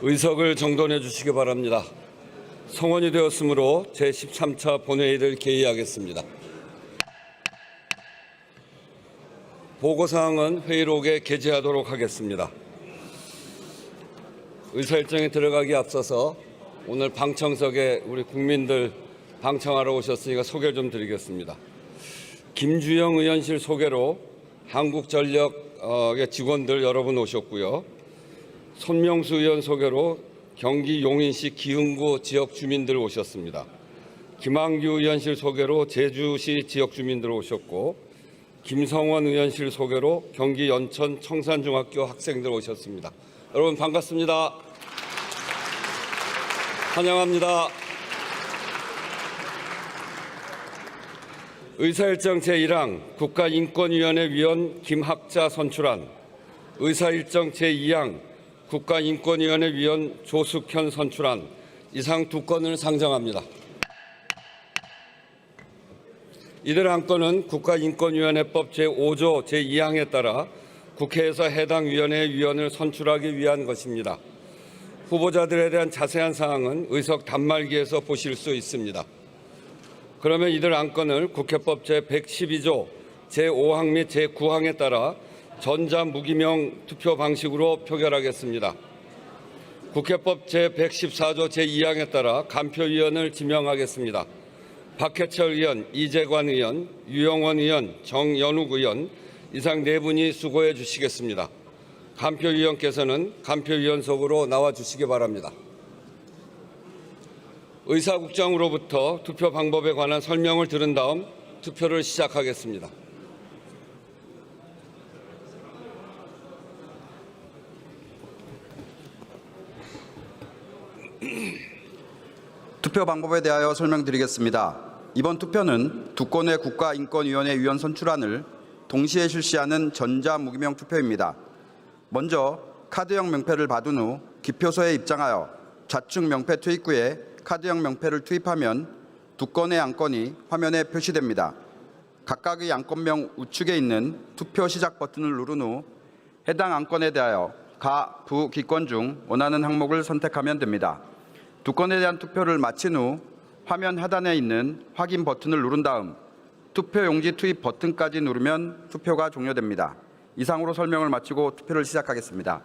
의석을 정돈해 주시기 바랍니다. 성원이 되었으므로 제13차 본회의를 개의하겠습니다. 보고사항은 회의록에 게재하도록 하겠습니다. 의사일정에 들어가기 앞서서 오늘 방청석에 우리 국민들 방청하러 오셨으니까 소개를 좀 드리겠습니다. 김주영 의원실 소개로 한국전력의 직원들 여러분 오셨고요. 손명수 의원 소개로 경기 용인시 기흥구 지역 주민들 오셨습니다. 김한규 의원실 소개로 제주시 지역 주민들 오셨고, 김성원 의원실 소개로 경기 연천 청산중학교 학생들 오셨습니다. 여러분 반갑습니다. 환영합니다. 의사일정 제1항 국가인권위원회 위원 김학자 선출안, 의사일정 제2항 국가인권위원회 위원 조숙현 선출안, 이상 두 건을 상정합니다. 이들 안건은 국가인권위원회법 제5조 제2항에 따라 국회에서 해당 위원회의 위원을 선출하기 위한 것입니다. 후보자들에 대한 자세한 사항은 의석 단말기에서 보실 수 있습니다. 그러면 이들 안건을 국회법 제112조 제5항 및 제9항에 따라 전자무기명 투표 방식으로 표결하겠습니다. 국회법 제114조 제2항에 따라 간표위원을 지명하겠습니다. 박해철 의원, 이재관 의원, 유영원 의원, 정연욱 의원, 이상 네 분이 수고해 주시겠습니다. 간표위원께서는 간표위원석으로 나와 주시기 바랍니다. 의사국장으로부터 투표 방법에 관한 설명을 들은 다음 투표를 시작하겠습니다. 투표 방법에 대하여 설명드리겠습니다. 이번 투표는 두 건의 국가인권위원회 위원 선출안을 동시에 실시하는 전자무기명 투표입니다. 먼저 카드형 명패를 받은 후 기표소에 입장하여 좌측 명패 투입구에 카드형 명패를 투입하면 두 건의 안건이 화면에 표시됩니다. 각각의 안건명 우측에 있는 투표 시작 버튼을 누른 후 해당 안건에 대하여 가, 부 기권 중 원하는 항목을 선택하면 됩니다. 두 건에 대한 투표를 마친 후 화면 하단에 있는 확인 버튼을 누른 다음 투표용지 투입 버튼까지 누르면 투표가 종료됩니다. 이상으로 설명을 마치고 투표를 시작하겠습니다.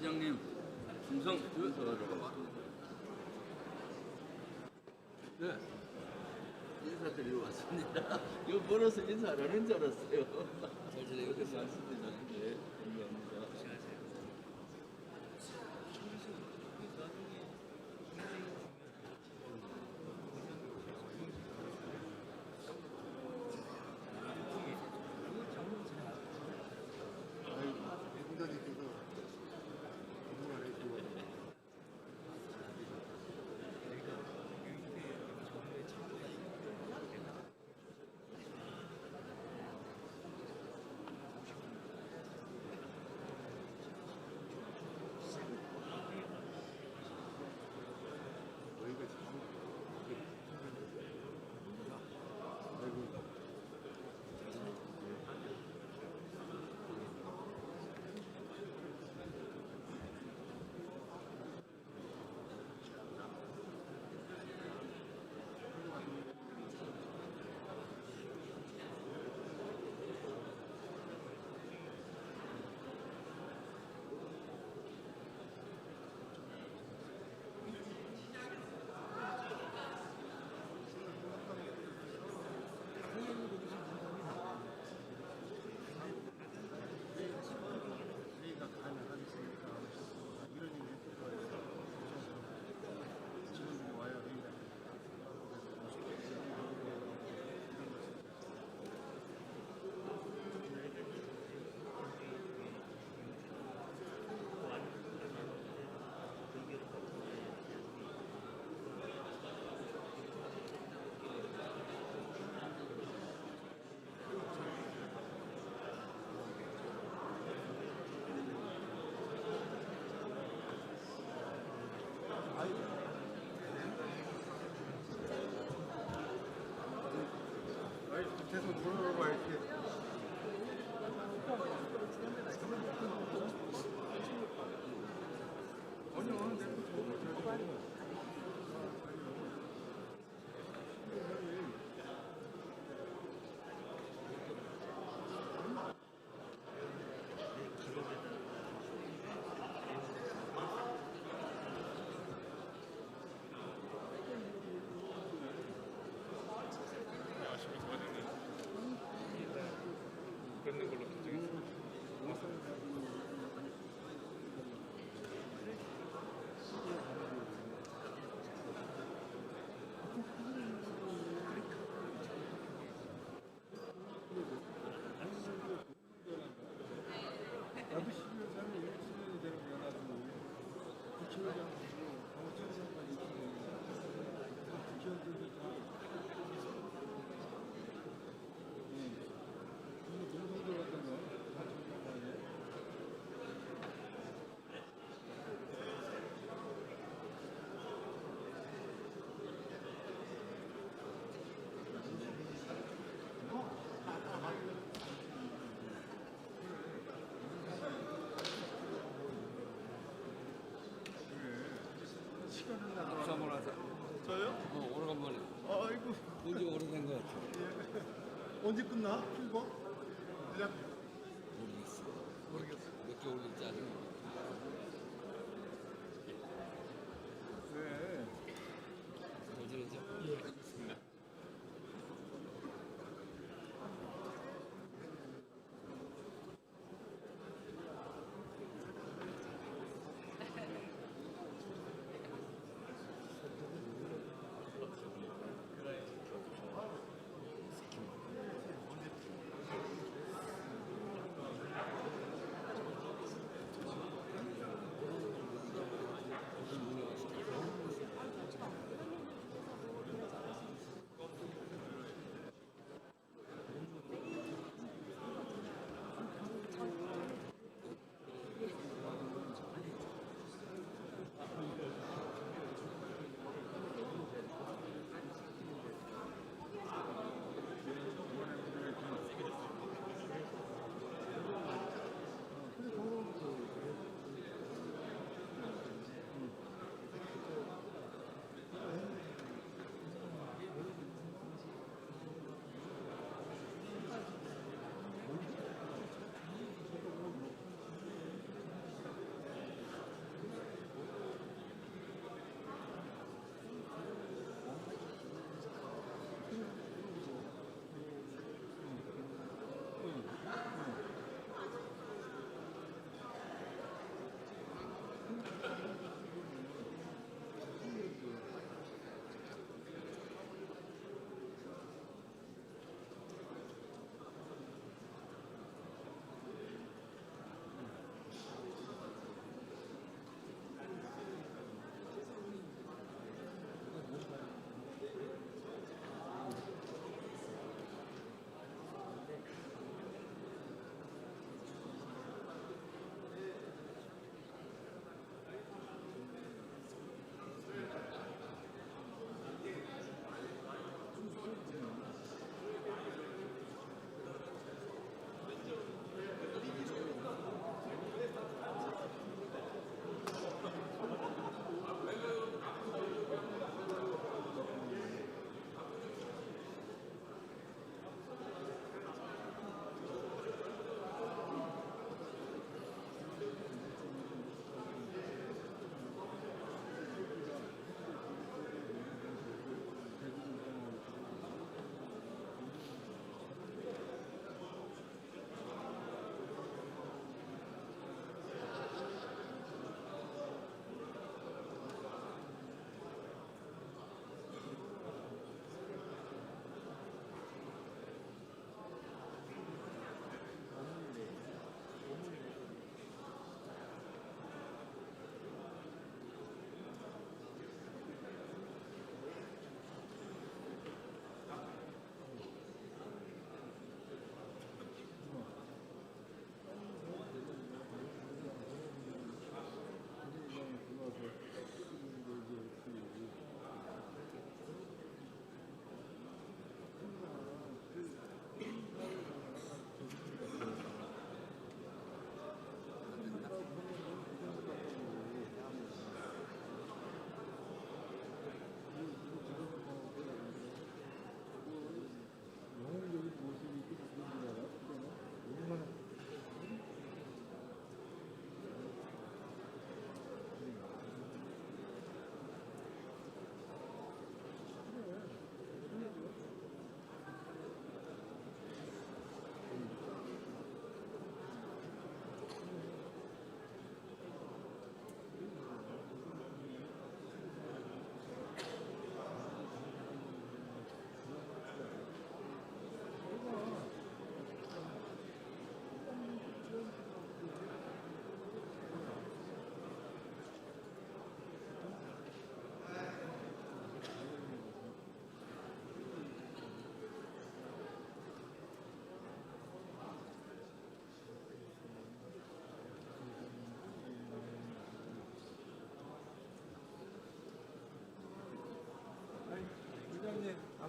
회장님, 충성 주소로. 네. 인사드리러 왔습니다. 이거 멀어서 인사 안 하는 줄 알았어요. 잘 지내고 계셨습니다. 네, 감사합니다. 계속 물어봐 이렇게. 뵙는 걸로 결정했습니다. 나도 12월 3일 1주년이 되는 거 해가지고 국회의장하고 강호천사까지 국회의원들도 다 동성들 같은 거다 정리한 거 아니에요? 시간을 나눠. 박수 한번 하자. 저요? 오래간만에. 아이고. 본지 오래된 것 같아. 언제 끝나? 풀고? 그냥 모르겠어. 모르겠어. 몇 개월 있지 않은 것 같아. 네. 잘 지내죠? 알겠습니다.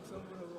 박수 한번 하고.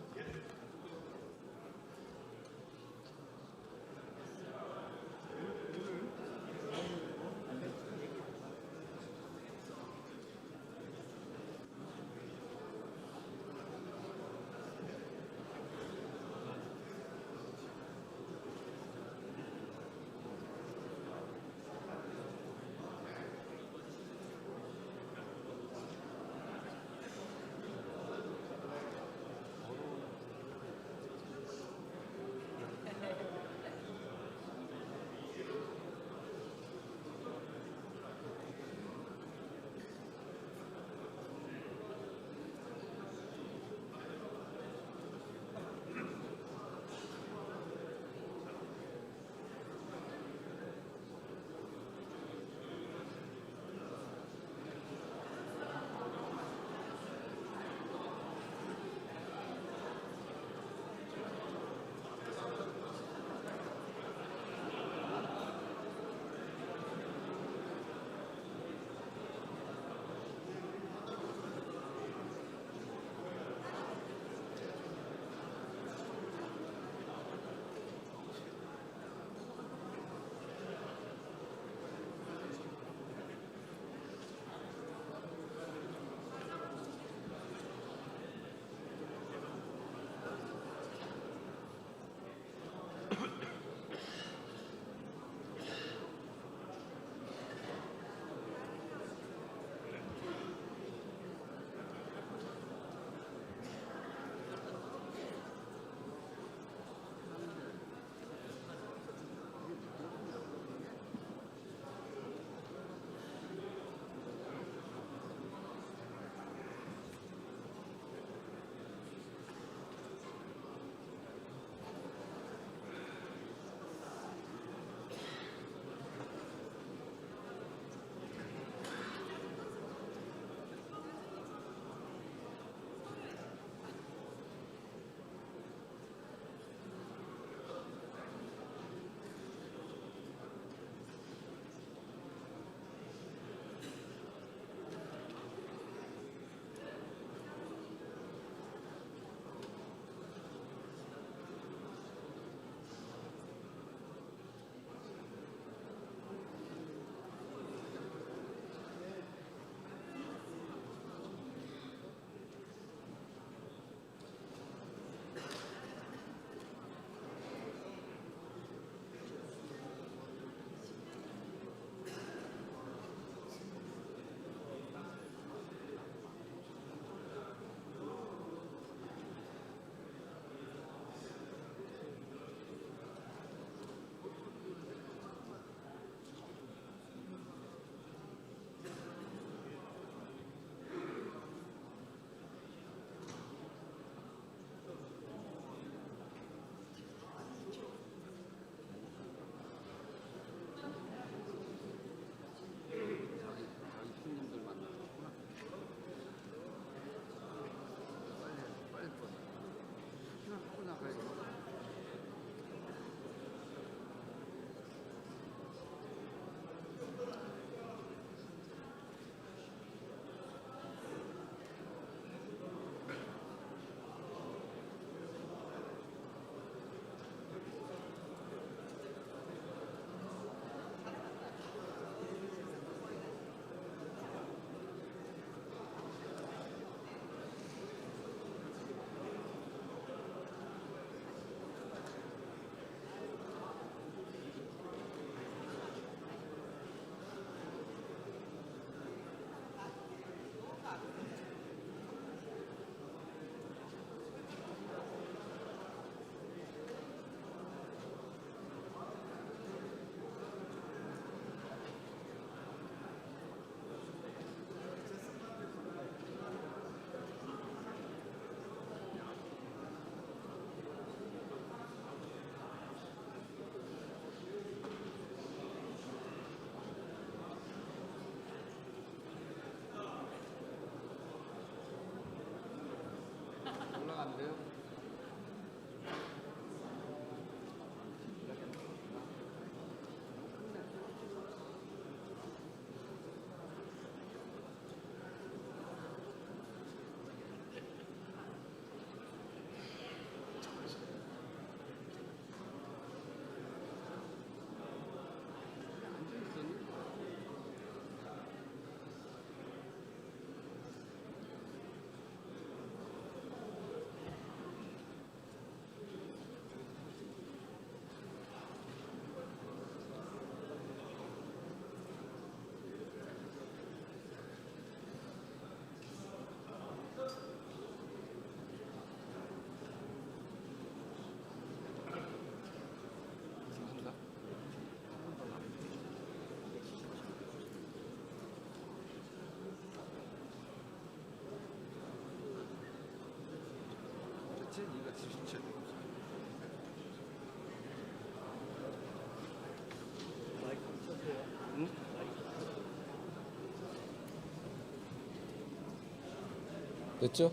됐죠?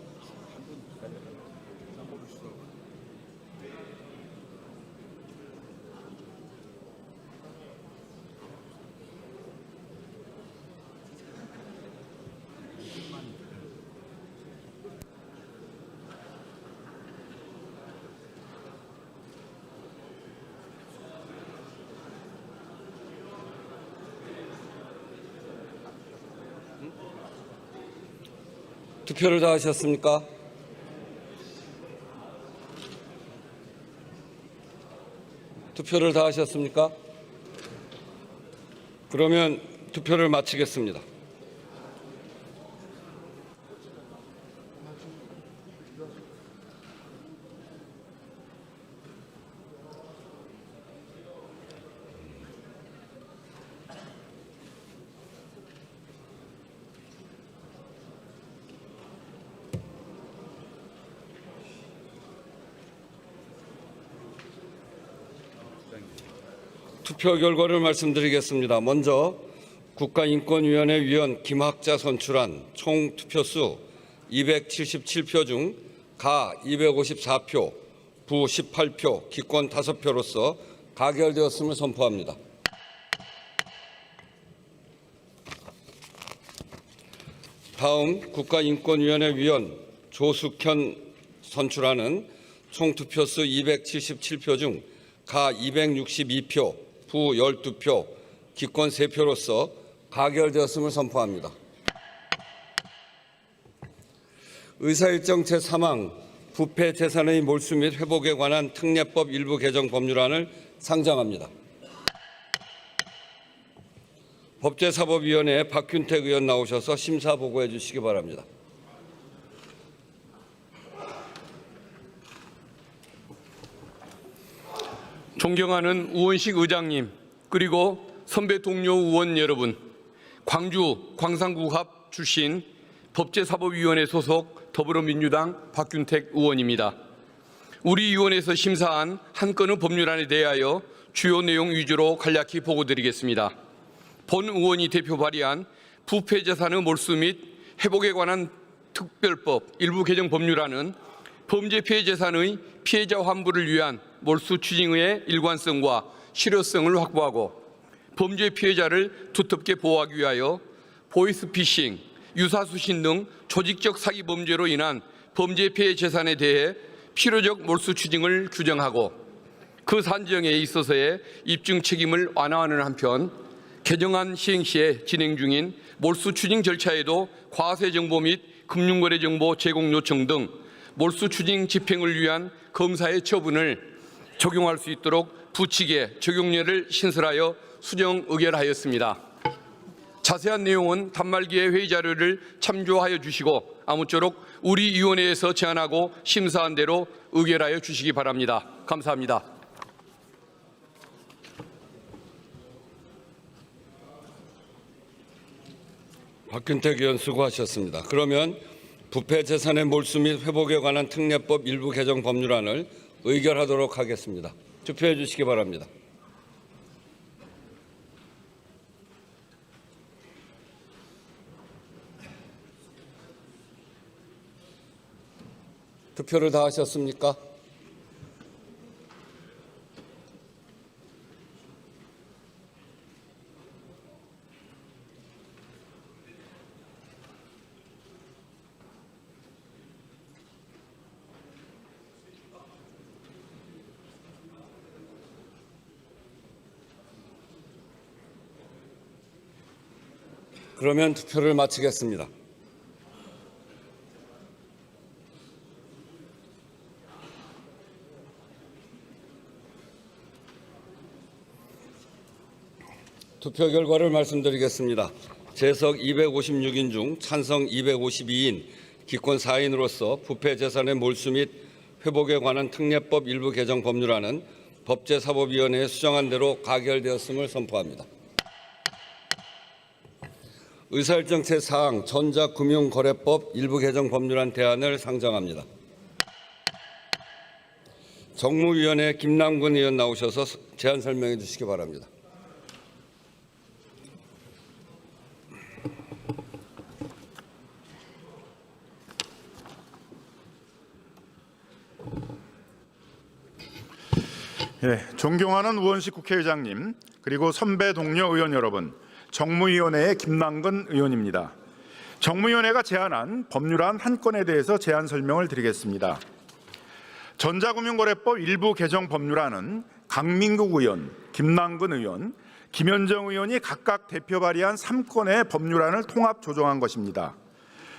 투표를 다 하셨습니까? 투표를 다 하셨습니까? 그러면 투표를 마치겠습니다. 투표 결과를 말씀드리겠습니다. 먼저 국가인권위원회 위원 김학자 선출안 총 투표수 277표 중 가 254표, 부 18표, 기권 5표로서 가결되었음을 선포합니다. 다음 국가인권위원회 위원 조숙현 선출안은 총 투표수 277표 중 가 262표, 부 12표, 기권 3표로서 가결되었음을 선포합니다. 의사일정 제3항 부패 재산의 몰수 및 회복에 관한 특례법 일부 개정 법률안을 상정합니다. 법제사법위원회에 박균택 의원 나오셔서 심사 보고해 주시기 바랍니다. 존경하는 우원식 의장님, 그리고 선배 동료 의원 여러분, 광주 광산구합 출신 법제사법위원회 소속 더불어민주당 박균택 의원입니다. 우리 위원회에서 심사한 한 건의 법률안에 대하여 주요 내용 위주로 간략히 보고드리겠습니다. 본 의원이 대표 발의한 부패재산의 몰수 및 회복에 관한 특별법 일부 개정 법률안은 범죄 피해 재산의 피해자 환부를 위한 몰수 추징의 일관성과 실효성을 확보하고 범죄 피해자를 두텁게 보호하기 위하여 보이스피싱, 유사수신 등 조직적 사기 범죄로 인한 범죄 피해 재산에 대해 필요적 몰수 추징을 규정하고 그 산정에 있어서의 입증 책임을 완화하는 한편 개정안 시행 시에 진행 중인 몰수 추징 절차에도 과세 정보 및 금융거래 정보 제공 요청 등 몰수 추징 집행을 위한 검사의 처분을 적용할 수 있도록 부칙의 적용례를 신설하여 수정 의결하였습니다. 자세한 내용은 단말기의 회의 자료를 참조하여 주시고 아무쪼록 우리 위원회에서 제안하고 심사한 대로 의결하여 주시기 바랍니다. 감사합니다. 박균택 의원 수고하셨습니다. 그러면 부패 재산의 몰수 및 회복에 관한 특례법 일부 개정 법률안을 의결하도록 하겠습니다. 투표해 주시기 바랍니다. 투표를 다 하셨습니까? 그러면 투표를 마치겠습니다. 투표 결과를 말씀드리겠습니다. 재석 256인 중 찬성 252인, 기권 4인으로서 부패 재산의 몰수 및 회복에 관한 특례법 일부 개정 법률안은 법제사법위원회에 수정한 대로 가결되었음을 선포합니다. 의사일정 제4항 전자금융거래법 일부 개정 법률안 대안을 상정합니다. 정무위원회 김남근 의원 나오셔서 제안 설명해 주시기 바랍니다. 존경하는 우원식 국회의장님, 그리고 선배 동료 의원 여러분, 정무위원회의 김남근 의원입니다. 정무위원회가 제안한 법률안 한 건에 대해서 제안 설명을 드리겠습니다. 전자금융거래법 일부 개정 법률안은 강민국 의원, 김남근 의원, 김현정 의원이 각각 대표 발의한 3건의 법률안을 통합 조정한 것입니다.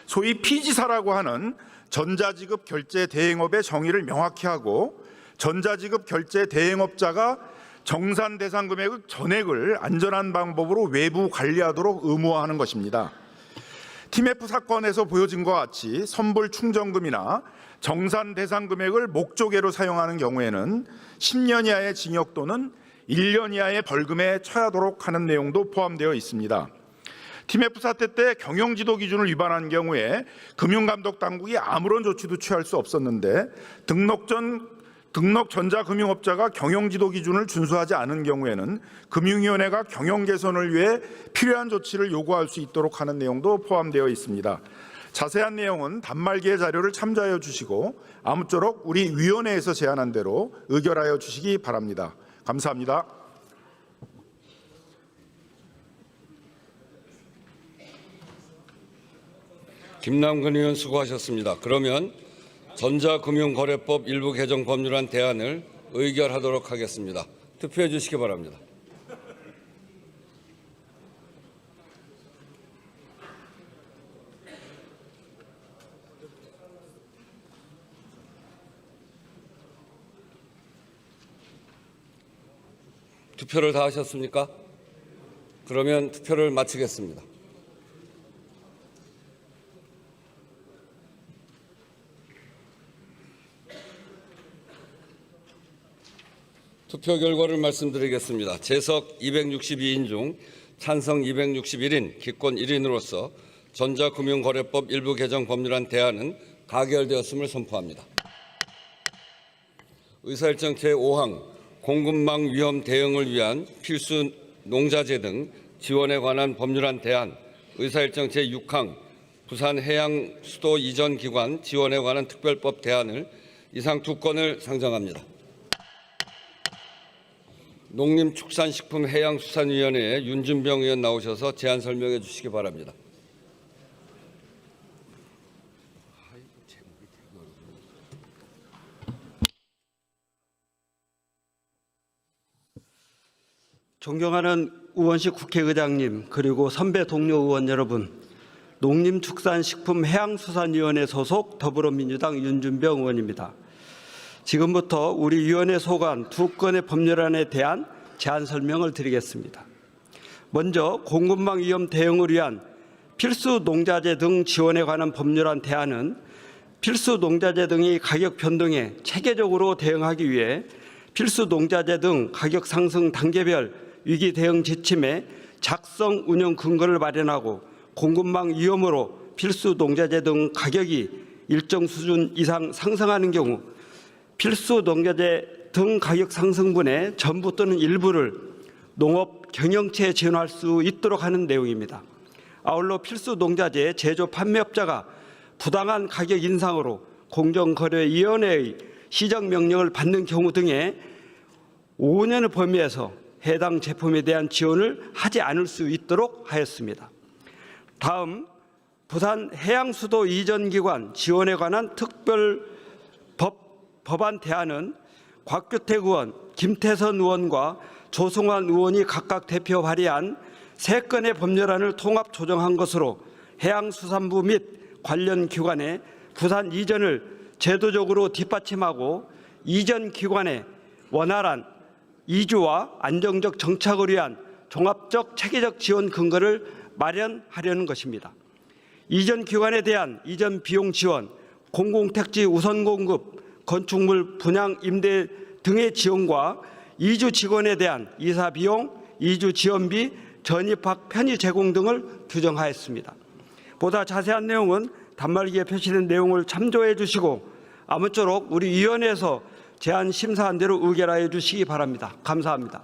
소위 피지사라고 하는 전자지급 결제 대행업의 정의를 명확히 하고 전자지급 결제 대행업자가 정산 대상 금액의 전액을 안전한 방법으로 외부 관리하도록 의무화하는 것입니다. TMF 사건에서 보여진 것 같이 선불 충전금이나 정산 대상 금액을 목조개로 사용하는 경우에는 10년 이하의 징역 또는 1년 이하의 벌금에 처하도록 하는 내용도 포함되어 있습니다. TMF 사태 때 경영지도 기준을 위반한 경우에 금융감독당국이 아무런 조치도 취할 수 없었는데 등록 전자금융업자가 경영지도 기준을 준수하지 않은 경우에는 금융위원회가 경영 개선을 위해 필요한 조치를 요구할 수 있도록 하는 내용도 포함되어 있습니다. 자세한 내용은 단말기의 자료를 참조하여 주시고 아무쪼록 우리 위원회에서 제안한 대로 의결하여 주시기 바랍니다. 감사합니다. 김남근 의원 수고하셨습니다. 그러면 전자금융거래법 일부 개정 법률안 대안을 의결하도록 하겠습니다. 투표해 주시기 바랍니다. 투표를 다 하셨습니까? 그러면 투표를 마치겠습니다. 투표 결과를 말씀드리겠습니다. 재석 262인 중 찬성 261인, 기권 1인으로서 전자금융거래법 일부 개정 법률안 대안은 가결되었음을 선포합니다. 의사일정 제5항 공급망 위험 대응을 위한 필수 농자재 등 지원에 관한 법률안 대안, 의사일정 제6항 부산 해양 수도 이전 기관 지원에 관한 특별법 대안을 이상 두 건을 상정합니다. 농림축산식품해양수산위원회에 윤준병 의원 나오셔서 제안 설명해 주시기 바랍니다. 존경하는 우원식 국회의장님, 그리고 선배 동료 의원 여러분, 농림축산식품해양수산위원회 소속 더불어민주당 윤준병 의원입니다. 지금부터 우리 위원회 소관 두 건의 법률안에 대한 제안 설명을 드리겠습니다. 먼저 공급망 위험 대응을 위한 필수 농자재 등 지원에 관한 법률안 대안은 필수 농자재 등의 가격 변동에 체계적으로 대응하기 위해 필수 농자재 등 가격 상승 단계별 위기 대응 지침의 작성 운영 근거를 마련하고 공급망 위험으로 필수 농자재 등 가격이 일정 수준 이상 상승하는 경우 필수 농자재 등 가격 상승분의 전부 또는 일부를 농업 경영체에 지원할 수 있도록 하는 내용입니다. 아울러 필수 농자재 제조 판매업자가 부당한 가격 인상으로 공정거래위원회의 시정 명령을 받는 경우 등에 5년의 범위에서 해당 제품에 대한 지원을 하지 않을 수 있도록 하였습니다. 다음 부산 해양수도 이전기관 지원에 관한 특별 법안 대안은 곽규택 의원, 김태선 의원과 조승환 의원이 각각 대표 발의한 3건의 법률안을 통합 조정한 것으로 해양수산부 및 관련 기관의 부산 이전을 제도적으로 뒷받침하고 이전 기관의 원활한 이주와 안정적 정착을 위한 종합적 체계적 지원 근거를 마련하려는 것입니다. 이전 기관에 대한 이전 비용 지원, 공공택지 우선 공급, 건축물 분양 임대 등의 지원과 이주 직원에 대한 이사 비용, 이주 지원비, 전입학 편의 제공 등을 규정하였습니다. 보다 자세한 내용은 단말기에 표시된 내용을 참조해 주시고 아무쪼록 우리 위원회에서 제안 심사한 대로 의결하여 주시기 바랍니다. 감사합니다.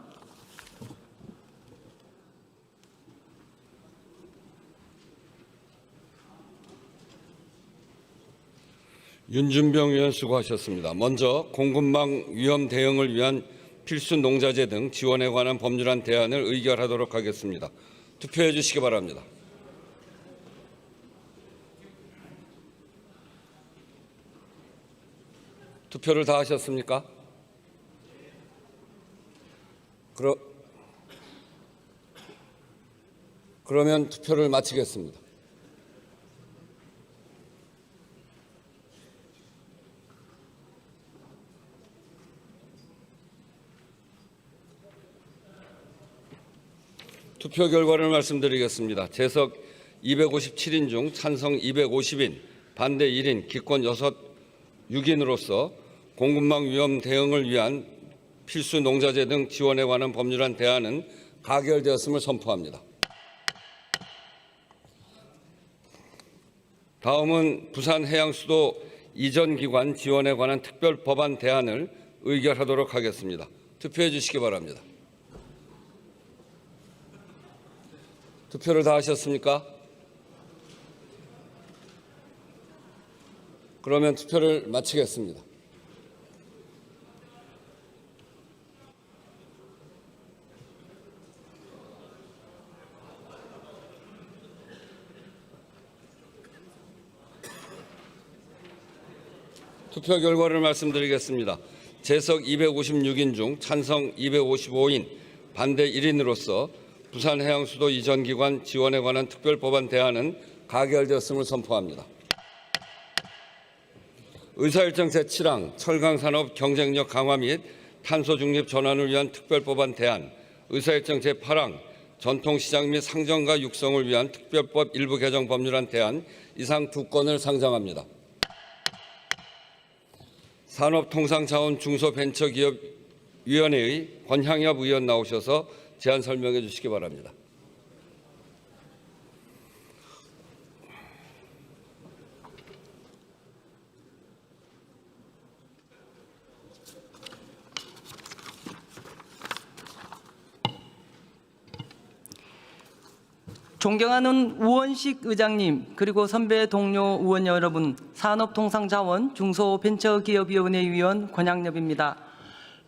윤준병 의원 수고하셨습니다. 먼저 공급망 위험 대응을 위한 필수 농자재 등 지원에 관한 법률안 대안을 의결하도록 하겠습니다. 투표해 주시기 바랍니다. 투표를 다 하셨습니까? 그러면 투표를 마치겠습니다. 투표 결과를 말씀드리겠습니다. 재석 257인 중 찬성 250인, 반대 1인, 기권 6인으로서 공급망 위험 대응을 위한 필수 농자재 등 지원에 관한 법률안 대안은 가결되었음을 선포합니다. 다음은 부산해양수도 이전기관 지원에 관한 특별법안 대안을 의결하도록 하겠습니다. 투표해 주시기 바랍니다. 투표를 다 하셨습니까? 그러면 투표를 마치겠습니다. 투표 결과를 말씀드리겠습니다. 재석 256인 중 찬성 255인, 반대 1인으로서 부산해양수도 이전기관 지원에 관한 특별법안 대안은 가결되었음을 선포합니다. 의사일정 제7항 철강산업 경쟁력 강화 및 탄소 중립 전환을 위한 특별법안 대안, 의사일정 제8항 전통시장 및 상점가 육성을 위한 특별법 일부 개정 법률안 대안 이상 2건을 상정합니다. 산업통상자원 중소벤처기업위원회의 권향엽 의원 나오셔서 제안 설명해 주시기 바랍니다. 존경하는 우원식 의장님, 그리고 선배 동료 의원 여러분, 산업통상자원 중소벤처기업위원회 위원 권향엽입니다.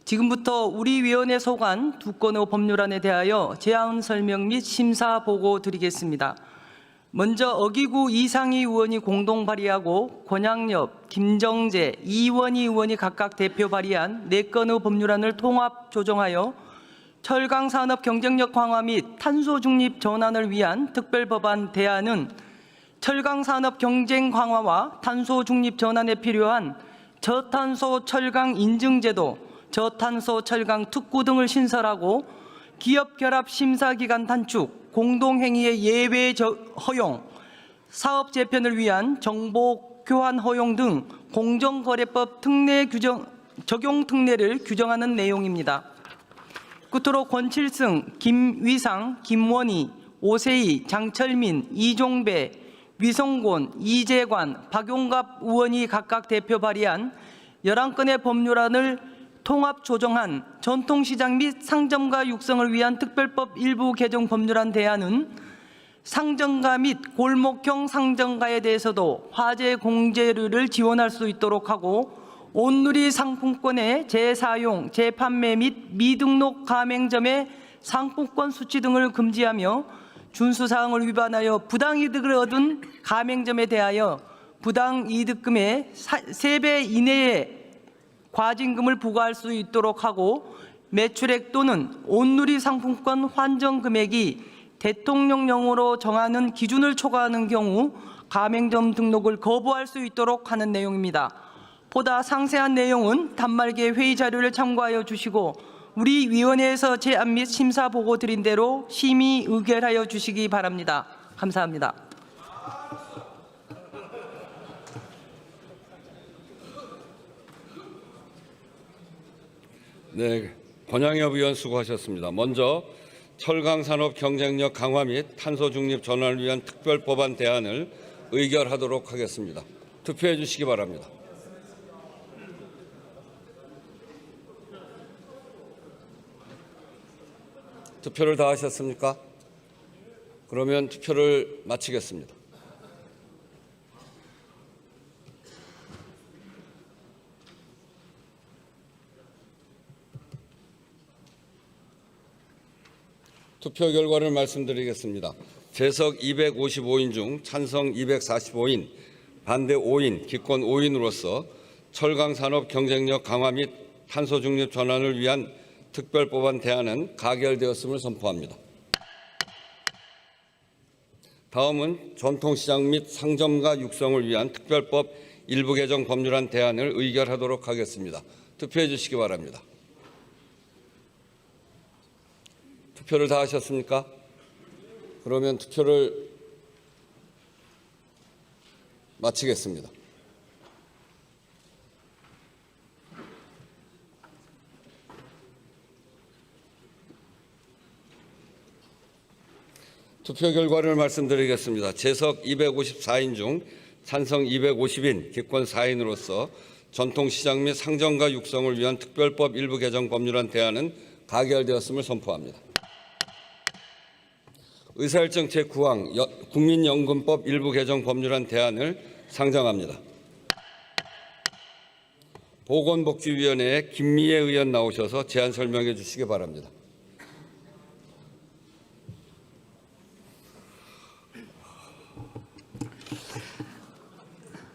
지금부터 우리 위원회 소관 2건의 법률안에 대하여 제안 설명 및 심사 보고 드리겠습니다. 먼저 어기구 이상희 의원이 공동 발의하고 권향엽, 김정재, 이원희 의원이 각각 대표 발의한 4건의 법률안을 통합 조정하여 철강산업 경쟁력 강화 및 탄소 중립 전환을 위한 특별법안 대안은 철강산업 경쟁 강화와 탄소 중립 전환에 필요한 저탄소 철강 인증제도, 저탄소 철강 특구 등을 신설하고 기업 결합 심사 기간 단축, 공동행위의 예외 허용, 사업 재편을 위한 정보 교환 허용 등 공정거래법 특례 적용 특례를 규정하는 내용입니다. 끝으로 권칠승, 김위상, 김원희, 오세희, 장철민, 이종배, 위성곤, 이재관, 박용갑 의원이 각각 대표 발의한 11건의 법률안을 통합 조정한 전통시장 및 상점가 육성을 위한 특별법 일부 개정 법률안 대안은 상점가 및 골목형 상점가에 대해서도 화재 공제료를 지원할 수 있도록 하고 온누리 상품권의 재사용, 재판매 및 미등록 가맹점의 상품권 수취 등을 금지하며 준수사항을 위반하여 부당이득을 얻은 가맹점에 대하여 부당이득금의 3배 이내의 과징금을 부과할 수 있도록 하고 매출액 또는 온누리 상품권 환정 금액이 대통령령으로 정하는 기준을 초과하는 경우 가맹점 등록을 거부할 수 있도록 하는 내용입니다. 보다 상세한 내용은 단말기의 회의 자료를 참고하여 주시고 우리 위원회에서 제안 및 심사 보고 드린 대로 심의 의결하여 주시기 바랍니다. 감사합니다. 네, 권향엽 의원 수고하셨습니다. 먼저 철강산업 경쟁력 강화 및 탄소 중립 전환을 위한 특별법안 대안을 의결하도록 하겠습니다. 투표해 주시기 바랍니다. 투표를 다 하셨습니까? 그러면 투표를 마치겠습니다. 투표 결과를 말씀드리겠습니다. 재석 255인 중 찬성 245인, 반대 5인, 기권 5인으로서 철강산업 경쟁력 강화 및 탄소 중립 전환을 위한 특별법안 대안은 가결되었음을 선포합니다. 다음은 전통시장 및 상점가 육성을 위한 특별법 일부 개정 법률안 대안을 의결하도록 하겠습니다. 투표해 주시기 바랍니다. 투표를 다 하셨습니까? 그러면 투표를 마치겠습니다. 투표 결과를 말씀드리겠습니다. 재석 254인 중 찬성 250인, 기권 4인으로서 전통시장 및 상점가 육성을 위한 특별법 일부 개정 법률안 대안은 가결되었음을 선포합니다. 의사일정 제9항 국민연금법 일부 개정 법률안 대안을 상정합니다. 보건복지위원회에 김미애 의원 나오셔서 제안 설명해 주시기 바랍니다.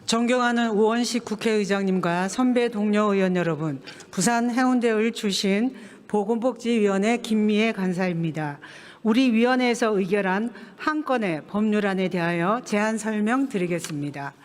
존경하는 우원식 국회의장님과 선배 동료 의원 여러분, 부산 해운대을 출신 보건복지위원회 김미애 간사입니다. 우리 위원회에서 의결한 한 건의 법률안에 대하여 제안 설명드리겠습니다.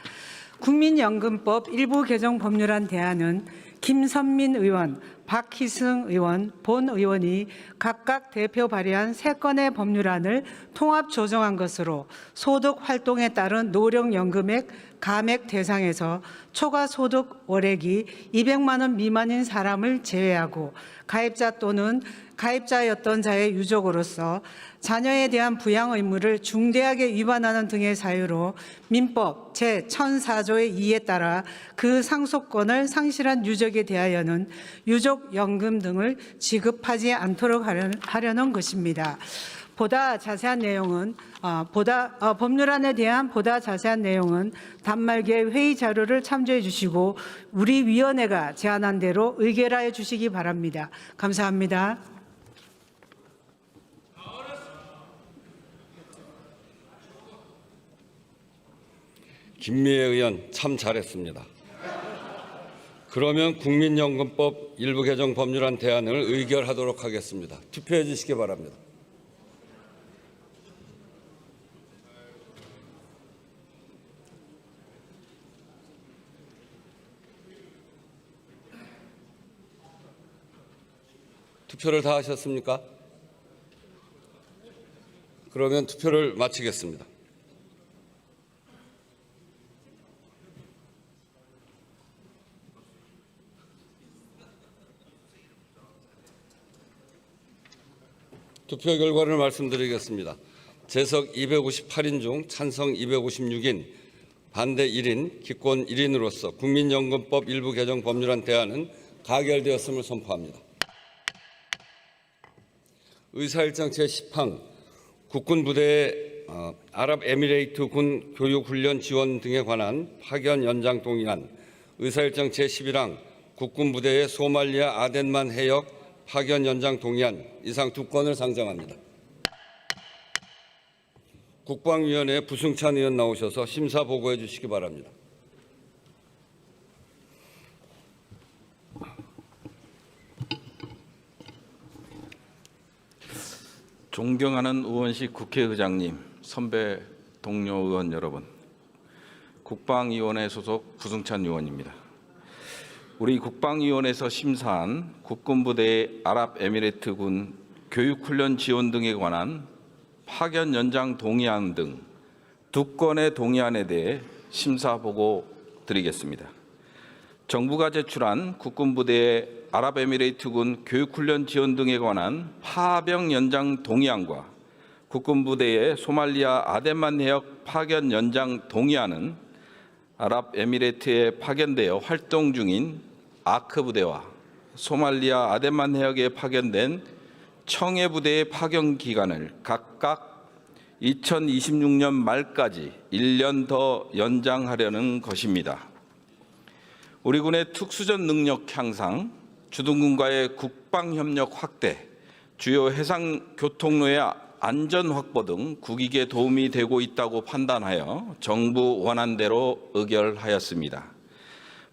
국민연금법 일부 개정 법률안 대안은 김선민 의원, 박희승 의원, 본 의원이 각각 대표 발의한 3건의 법률안을 통합 조정한 것으로 소득 활동에 따른 노령연금액 감액 대상에서 초과 소득 월액이 200만 원 미만인 사람을 제외하고 가입자 또는 가입자였던 자의 유족으로서 자녀에 대한 부양 의무를 중대하게 위반하는 등의 사유로 민법 제1004조의 2에 따라 그 상속권을 상실한 유족에 대하여는 유족연금 등을 지급하지 않도록 하려는 것입니다. 보다 자세한 내용은 법률안에 대한 보다 자세한 내용은 단말기에 회의 자료를 참조해 주시고 우리 위원회가 제안한 대로 의결하여 주시기 바랍니다. 감사합니다. 김미애 의원 참 잘했습니다. 그러면 국민연금법 일부 개정 법률안 대안을 의결하도록 하겠습니다. 투표해 주시기 바랍니다. 투표를 다 하셨습니까? 그러면 투표를 마치겠습니다. 투표 결과를 말씀드리겠습니다. 재석 258인 중 찬성 256인, 반대 1인, 기권 1인으로서 국민연금법 일부 개정 법률안 대안은 가결되었음을 선포합니다. 의사일정 제10항 국군부대의 아랍에미레이트 군 교육훈련 지원 등에 관한 파견 연장 동의안, 의사일정 제11항 국군부대의 소말리아 아덴만 해역 파견 연장 동의안 이상 2건을 상정합니다. 국방위원회 부승찬 의원 나오셔서 심사 보고해 주시기 바랍니다. 존경하는 우원식 국회의장님, 선배 동료 의원 여러분, 국방위원회 소속 부승찬 의원입니다. 우리 국방위원회에서 심사한 국군부대의 아랍에미레이트군 교육훈련 지원 등에 관한 파견 연장 동의안 등 2건의 동의안에 대해 심사 보고 드리겠습니다. 정부가 제출한 국군부대의 아랍에미레이트군 교육훈련 지원 등에 관한 파병 연장 동의안과 국군부대의 소말리아 아덴만 해역 파견 연장 동의안은 아랍에미레이트에 파견되어 활동 중인 아크 부대와 소말리아 아덴만 해역에 파견된 청해 부대의 파견 기간을 각각 2026년 말까지 1년 더 연장하려는 것입니다. 우리 군의 특수전 능력 향상, 주둔군과의 국방협력 확대, 주요 해상 교통로의 안전 확보 등 국익에 도움이 되고 있다고 판단하여 정부 원안대로 의결하였습니다.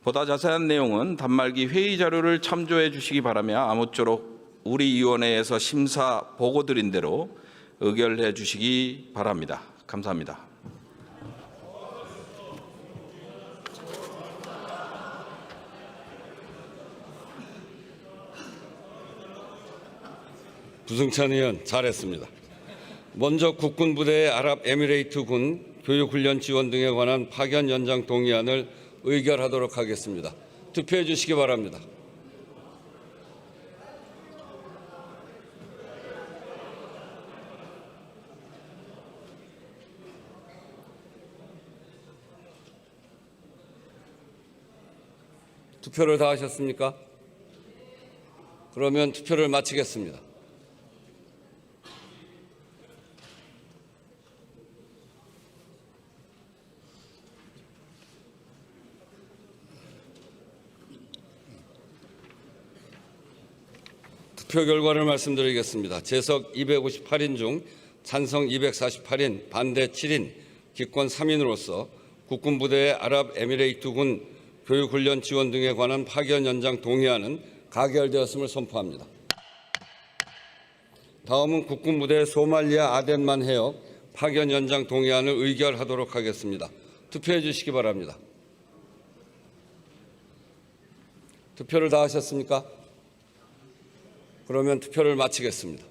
보다 자세한 내용은 단말기 회의 자료를 참조해 주시기 바라며 아무쪼록 우리 위원회에서 심사 보고드린 대로 의결해 주시기 바랍니다. 감사합니다. 부승찬 의원 잘했습니다. 먼저 국군부대의 아랍에미레이트군 교육훈련 지원 등에 관한 파견 연장 동의안을 의결하도록 하겠습니다. 투표해 주시기 바랍니다. 투표를 다 하셨습니까? 그러면 투표를 마치겠습니다. 투표 결과를 말씀드리겠습니다. 재석 258인 중 찬성 248인, 반대 7인, 기권 3인으로서 국군부대의 아랍에미레이트군 교육훈련 지원 등에 관한 파견 연장 동의안은 가결되었음을 선포합니다. 다음은 국군부대 소말리아 아덴만 해역 파견 연장 동의안을 의결하도록 하겠습니다. 투표해 주시기 바랍니다. 투표를 다 하셨습니까? 그러면 투표를 마치겠습니다.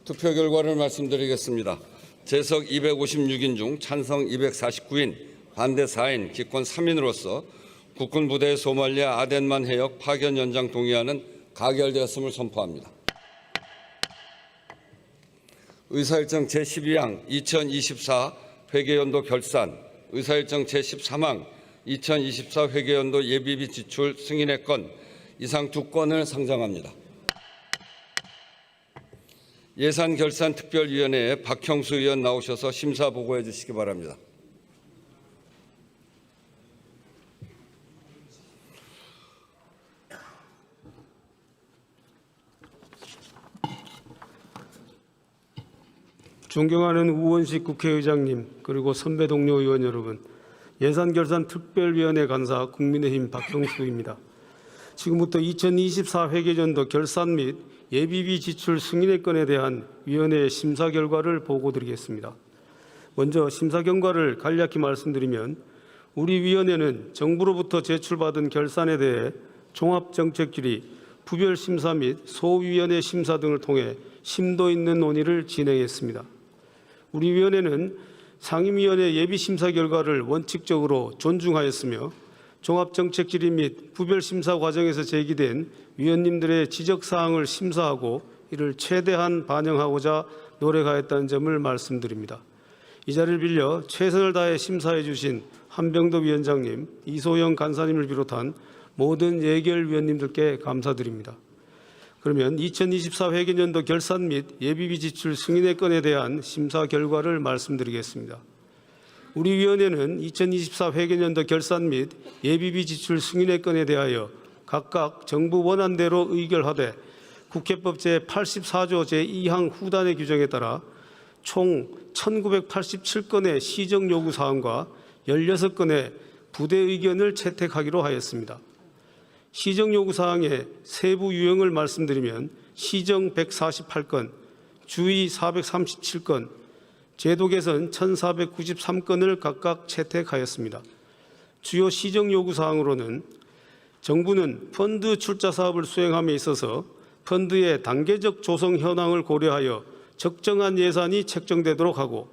투표 결과를 말씀드리겠습니다. 재석 256인 중 찬성 249인, 반대 4인, 기권 3인으로서 국군부대 소말리아 아덴만 해역 파견 연장 동의안은 가결되었음을 선포합니다. 의사일정 제12항 2024 회계연도 결산, 의사일정 제13항 2024 회계연도 예비비 지출 승인의 건 이상 2건을 상정합니다. 예산결산특별위원회에 박형수 의원 나오셔서 심사 보고해 주시기 바랍니다. 존경하는 우원식 국회의장님, 그리고 선배 동료 의원 여러분, 예산결산특별위원회 간사 국민의힘 박형수입니다. 지금부터 2024 회계연도 결산 및 예비비 지출 승인의 건에 대한 위원회의 심사 결과를 보고드리겠습니다. 먼저 심사 결과를 간략히 말씀드리면, 우리 위원회는 정부로부터 제출받은 결산에 대해 종합정책질의, 부별심사 및 소위원회 심사 등을 통해 심도 있는 논의를 진행했습니다. 우리 위원회는 상임위원회 예비심사 결과를 원칙적으로 존중하였으며 종합정책질의 및 부별심사 과정에서 제기된 위원님들의 지적사항을 심사하고 이를 최대한 반영하고자 노력하였다는 점을 말씀드립니다. 이 자리를 빌려 최선을 다해 심사해 주신 한병도 위원장님, 이소영 간사님을 비롯한 모든 예결위원님들께 감사드립니다. 그러면 2024 회계연도 결산 및 예비비 지출 승인의 건에 대한 심사 결과를 말씀드리겠습니다. 우리 위원회는 2024 회계연도 결산 및 예비비 지출 승인의 건에 대하여 각각 정부 원안대로 의결하되 국회법 제84조 제2항 후단의 규정에 따라 총 1987건의 시정 요구 사항과 16건의 부대 의견을 채택하기로 하였습니다. 시정 요구 사항의 세부 유형을 말씀드리면 시정 148건, 주의 437건, 제도 개선 1493건을 각각 채택하였습니다. 주요 시정 요구 사항으로는 정부는 펀드 출자 사업을 수행함에 있어서 펀드의 단계적 조성 현황을 고려하여 적정한 예산이 책정되도록 하고,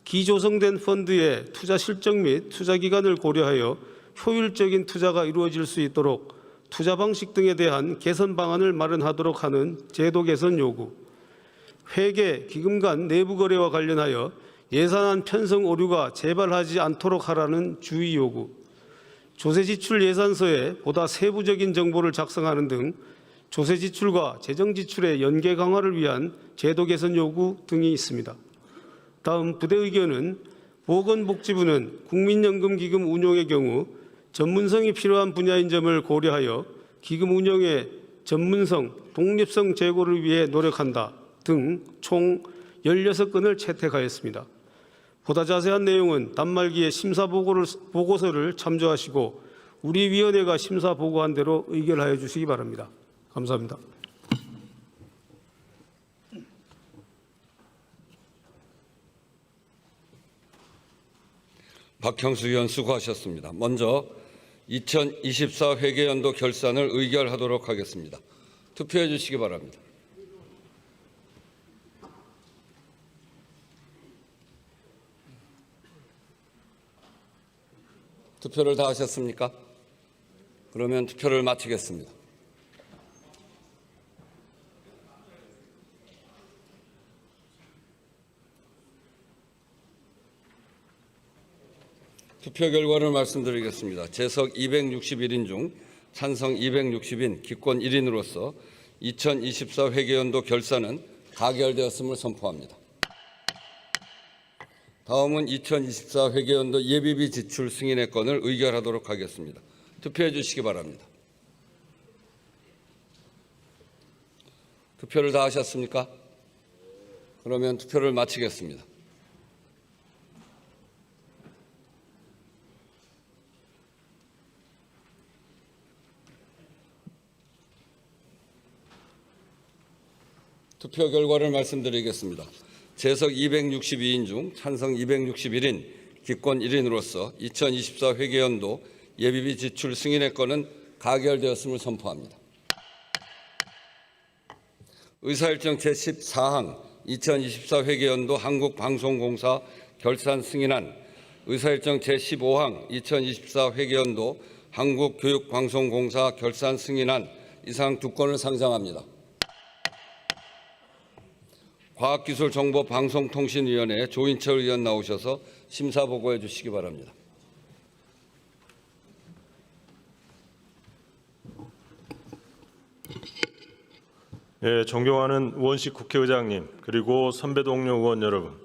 기조성된 펀드의 투자 실적 및 투자 기간을 고려하여 효율적인 투자가 이루어질 수 있도록 투자 방식 등에 대한 개선 방안을 마련하도록 하는 제도 개선 요구, 회계, 기금 간 내부 거래와 관련하여 예산안 편성 오류가 재발하지 않도록 하라는 주의 요구, 조세지출 예산서에 보다 세부적인 정보를 작성하는 등 조세지출과 재정지출의 연계 강화를 위한 제도 개선 요구 등이 있습니다. 다음 부대 의견은 보건복지부는 국민연금기금 운용의 경우 전문성이 필요한 분야인 점을 고려하여 기금 운영의 전문성, 독립성 제고를 위해 노력한다 등 총 16건을 채택하였습니다. 보다 자세한 내용은 단말기의 심사 보고서를 참조하시고 우리 위원회가 심사 보고한 대로 의결하여 주시기 바랍니다. 감사합니다. 박형수 의원 수고하셨습니다. 먼저 2024 회계연도 결산을 의결하도록 하겠습니다. 투표해 주시기 바랍니다. 투표를 다 하셨습니까? 그러면 투표를 마치겠습니다. 투표 결과를 말씀드리겠습니다. 재석 261인 중 찬성 260인 기권 1인으로서 2024 회계연도 결산은 가결되었음을 선포합니다. 다음은 2024 회계연도 예비비 지출 승인의 건을 의결하도록 하겠습니다. 투표해 주시기 바랍니다. 투표를 다 하셨습니까? 그러면 투표를 마치겠습니다. 투표 결과를 말씀드리겠습니다. 재석 262인 중 찬성 261인, 기권 1인으로서 2024 회계연도 예비비 지출 승인의 건은 가결되었음을 선포합니다. 의사일정 제14항 2024 회계연도 한국방송공사 결산 승인안, 의사일정 제15항 2024 회계연도 한국교육방송공사 결산 승인안 이상 두 건을 상정합니다. 과학기술정보방송통신위원회 조인철 의원 나오셔서 심사 보고해 주시기 바랍니다. 예, 존경하는 우원식 국회의장님 그리고 선배 동료 의원 여러분,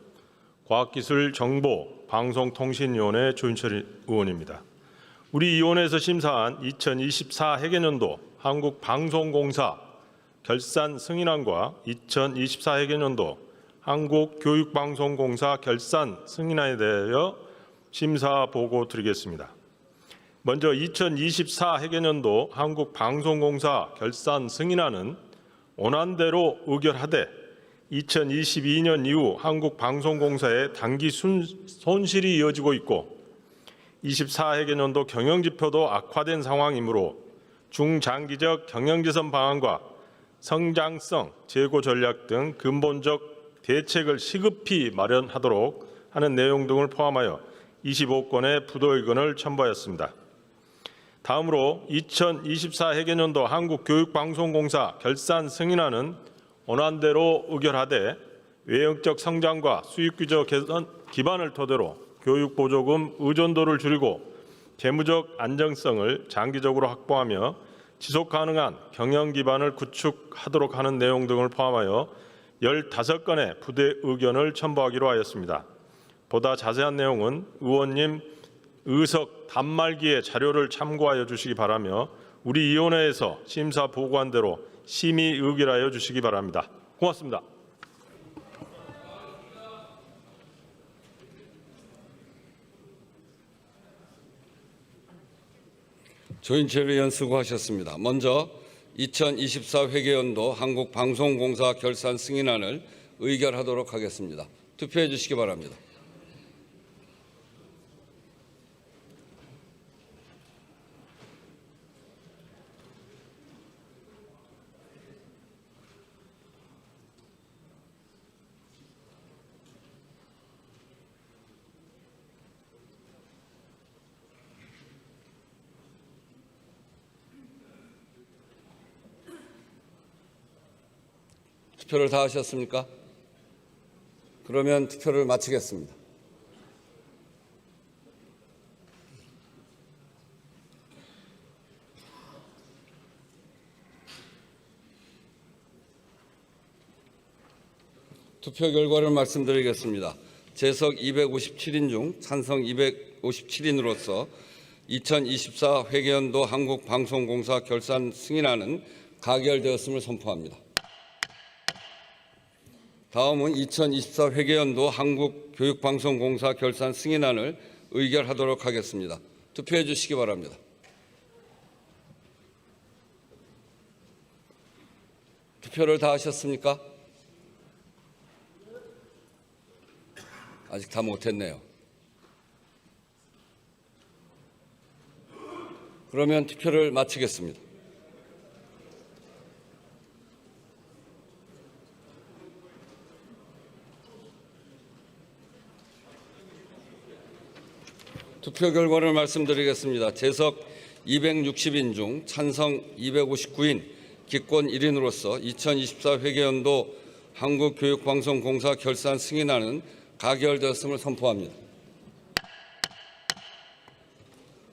과학기술정보방송통신위원회 조인철 의원입니다. 우리 위원회에서 심사한 2024 회계연도 한국방송공사 결산 승인안과 2024 회계연도 한국교육방송공사 결산 승인안에 대하여 심사 보고 드리겠습니다. 먼저 2024 회계연도 한국방송공사 결산 승인안은 원안대로 의결하되 2022년 이후 한국방송공사의 단기 손실이 이어지고 있고 24 회계연도 경영지표도 악화된 상황이므로 중장기적 경영개선 방안과 성장성, 재고 전략 등 근본적 대책을 시급히 마련하도록 하는 내용 등을 포함하여 25건의 부도 의견을 첨부하였습니다. 다음으로 2024 회계연도 한국교육방송공사 결산 승인안은 원안대로 의결하되 외형적 성장과 수익규제 개선 기반을 토대로 교육보조금 의존도를 줄이고 재무적 안정성을 장기적으로 확보하며 지속가능한 경영 기반을 구축하도록 하는 내용 등을 포함하여 15건의 부대 의견을 첨부하기로 하였습니다. 보다 자세한 내용은 의원님 의석 단말기의 자료를 참고하여 주시기 바라며 우리 위원회에서 심사 보고한 대로 심의 의결하여 주시기 바랍니다. 고맙습니다. 조인철 의원 수고하셨습니다. 먼저 2024 회계연도 한국방송공사 결산 승인안을 의결하도록 하겠습니다. 투표해 주시기 바랍니다. 투표를 다 하셨습니까? 그러면 투표를 마치겠습니다. 투표 결과를 말씀드리겠습니다. 재석 257인 중 찬성 257인으로서 2024 회계연도 한국방송공사 결산 승인안은 가결되었음을 선포합니다. 다음은 2024 회계연도 한국교육방송공사 결산 승인안을 의결하도록 하겠습니다. 투표해 주시기 바랍니다. 투표를 다 하셨습니까? 아직 다 못했네요. 그러면 투표를 마치겠습니다. 투표 결과를 말씀드리겠습니다. 재석 260인 중 찬성 259인, 기권 1인으로서 2024 회계연도 한국교육방송공사 결산 승인안은 가결되었음을 선포합니다.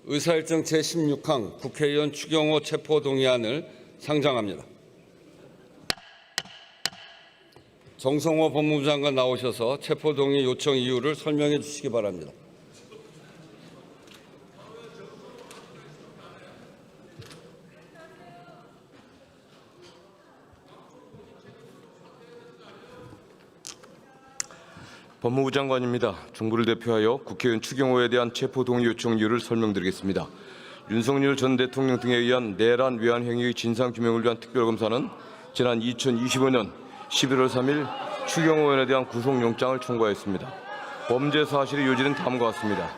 의사일정 제16항 국회의원 추경호 체포동의안을 상정합니다. 정성호 법무부 장관 나오셔서 체포동의 요청 이유를 설명해 주시기 바랍니다. 법무부 장관입니다. 정부를 대표하여 국회의원 추경호에 대한 체포동의 요청 이유를 설명드리겠습니다. 윤석열 전 대통령 등에 의한 내란 외환 행위의 진상규명을 위한 특별검사는 지난 2025년 11월 3일 추경호 의원에 대한 구속영장을 청구하였습니다. 범죄 사실의 요지는 다음과 같습니다.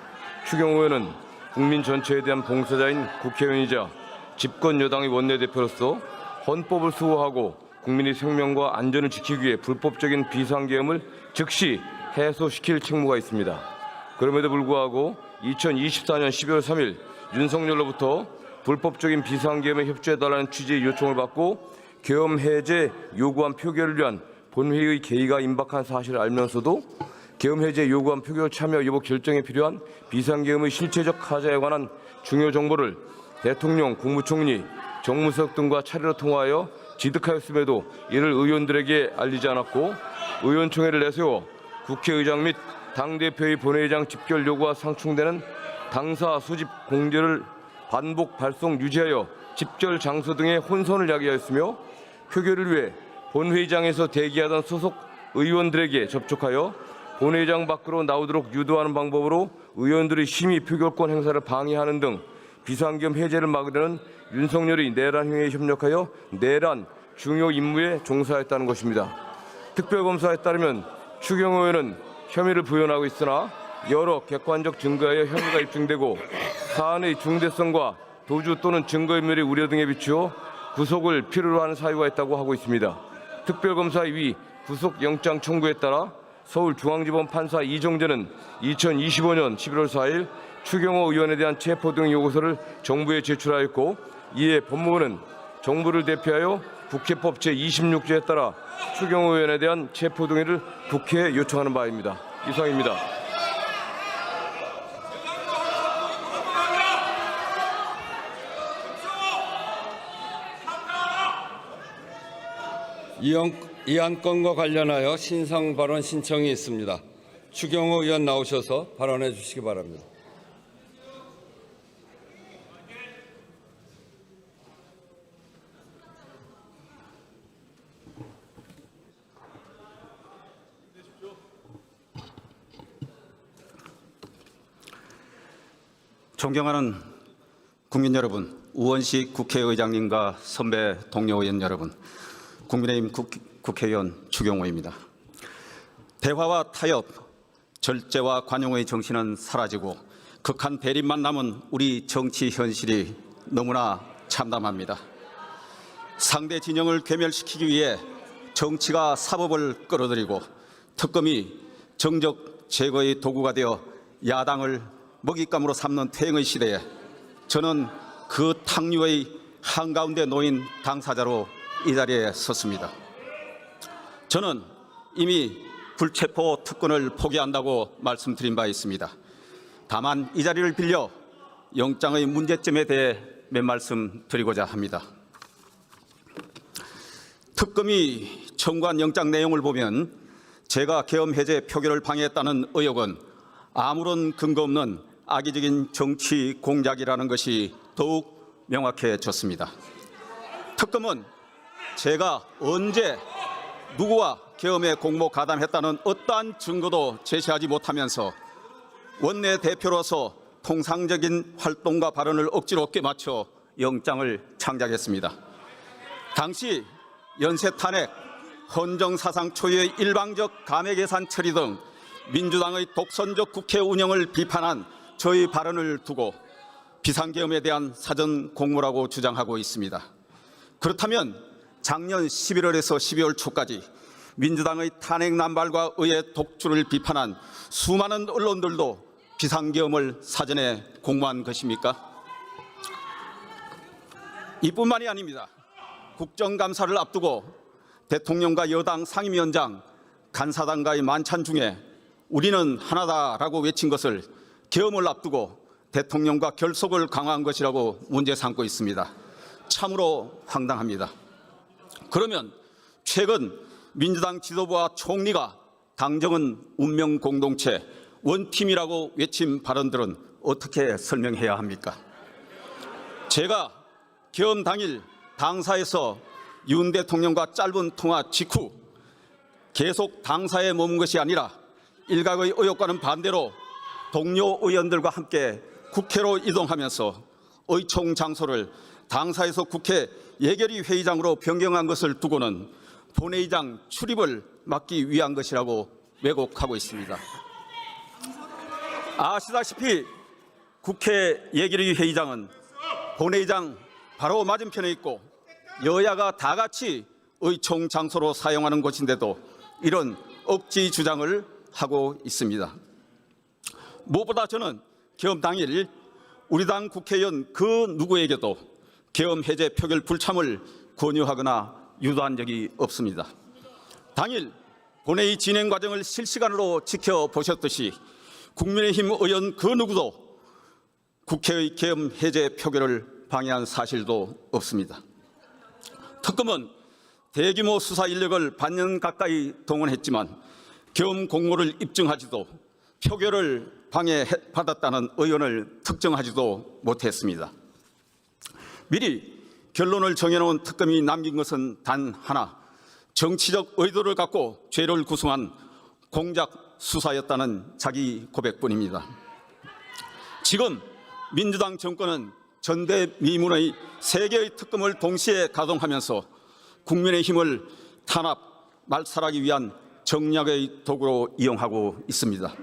추경호 의원은 국민 전체에 대한 봉사자인 국회의원이자 집권 여당의 원내대표로서 헌법을 수호하고 국민의 생명과 안전을 지키기 위해 불법적인 비상계엄을 즉시 해소시킬 책무가 있습니다. 그럼에도 불구하고 2024년 12월 3일 윤석열로부터 불법적인 비상계엄에 협조해달라는 취지의 요청을 받고 계엄 해제 요구안 표결을 위한 본회의의 개의가 임박한 사실을 알면서도 계엄 해제 요구안 표결 참여 여부 결정에 필요한 비상계엄의 실체적 하자에 관한 중요 정보를 대통령, 국무총리, 정무수석 등과 차례로 통화하여 지득하였음에도 이를 의원들에게 알리지 않았고 의원총회를 내세워 국회의장 및 당대표의 본회의장 집결 요구와 상충되는 당사 수집 공지를 반복 발송 유지하여 집결 장소 등의 혼선을 야기하였으며 표결을 위해 본회의장에서 대기하던 소속 의원들에게 접촉하여 본회의장 밖으로 나오도록 유도하는 방법으로 의원들의 심의 표결권 행사를 방해하는 등 비상계엄 해제를 막으려는 윤석열의 내란 행위에 협력하여 내란 중요 임무에 종사했다는 것입니다. 특별검사에 따르면 추경호 의원은 혐의를 부인하고 있으나 여러 객관적 증거에 혐의가 입증되고 사안의 중대성과 도주 또는 증거인멸의 우려 등에 비추어 구속을 필요로 하는 사유가 있다고 하고 있습니다. 특별검사의 위 구속영장 청구에 따라 서울중앙지법 판사 이정재는 2025년 11월 4일 추경호 의원에 대한 체포 등 요구서를 정부에 제출하였고 이에 법무부는 정부를 대표하여 국회법 제26조에 따라 추경호 의원에 대한 체포 동의를 국회에 요청하는 바입니다. 이상입니다. 이 안건과 관련하여 신상 발언 신청이 있습니다. 추경호 의원 나오셔서 발언해 주시기 바랍니다. 존경하는 국민 여러분, 우원식 국회의장님과 선배 동료 의원 여러분, 국민의힘 국회의원 추경호입니다. 대화와 타협, 절제와 관용의 정신은 사라지고 극한 대립만 남은 우리 정치 현실이 너무나 참담합니다. 상대 진영을 괴멸시키기 위해 정치가 사법을 끌어들이고 특검이 정적 제거의 도구가 되어 야당을 먹잇감으로 삼는 퇴행의 시대에 저는 그 탕류의 한가운데 놓인 당사자로 이 자리에 섰습니다. 저는 이미 불체포 특권을 포기한다고 말씀드린 바 있습니다. 다만 이 자리를 빌려 영장의 문제점에 대해 몇 말씀 드리고자 합니다. 특검이 청구한 영장 내용을 보면 제가 계엄 해제 표결을 방해했다는 의혹은 아무런 근거 없는 악의적인 정치 공작이라는 것이 더욱 명확해졌습니다. 특검은 제가 언제 누구와 계엄에 공모 가담했다는 어떠한 증거도 제시하지 못하면서 원내대표로서 통상적인 활동과 발언을 억지로 껴맞춰 영장을 창작했습니다. 당시 연쇄탄핵, 헌정사상 초유의 일방적 감액예산 처리 등 민주당의 독선적 국회 운영을 비판한 저의 발언을 두고 비상계엄에 대한 사전 공모라고 주장하고 있습니다. 그렇다면 작년 11월에서 12월 초까지 민주당의 탄핵 남발과 의회 독주를 비판한 수많은 언론들도 비상계엄을 사전에 공모한 것입니까? 이뿐만이 아닙니다. 국정감사를 앞두고 대통령과 여당 상임위원장, 간사단과의 만찬 중에 우리는 하나다라고 외친 것을 계엄을 앞두고 대통령과 결속을 강화한 것이라고 문제 삼고 있습니다. 참으로 황당합니다. 그러면 최근 민주당 지도부와 총리가 당정은 운명 공동체, 원팀이라고 외친 발언들은 어떻게 설명해야 합니까? 제가 계엄 당일 당사에서 윤 대통령과 짧은 통화 직후 계속 당사에 머문 것이 아니라 일각의 의혹과는 반대로 동료 의원들과 함께 국회로 이동하면서 의총 장소를 당사에서 국회 예결위 회의장으로 변경한 것을 두고는 본회의장 출입을 막기 위한 것이라고 왜곡하고 있습니다. 아시다시피 국회 예결위 회의장은 본회의장 바로 맞은편에 있고 여야가 다 같이 의총 장소로 사용하는 곳인데도 이런 억지 주장을 하고 있습니다. 무엇보다 저는 계엄 당일 우리 당 국회의원 그 누구에게도 계엄 해제 표결 불참을 권유하거나 유도한 적이 없습니다. 당일 본회의 진행 과정을 실시간으로 지켜보셨듯이 국민의힘 의원 그 누구도 국회의 계엄 해제 표결을 방해한 사실도 없습니다. 특검은 대규모 수사 인력을 반년 가까이 동원했지만 계엄 공모를 입증하지도 표결을 방해받았다는 의원을 특정하지도 못했습니다. 미리 결론을 정해놓은 특검이 남긴 것은 단 하나, 정치적 의도를 갖고 죄를 구성한 공작 수사였다는 자기 고백뿐입니다. 지금 민주당 정권은 전대미문의 3개의 특검을 동시에 가동하면서 국민의힘을 탄압, 말살하기 위한 정략의 도구로 이용하고 있습니다.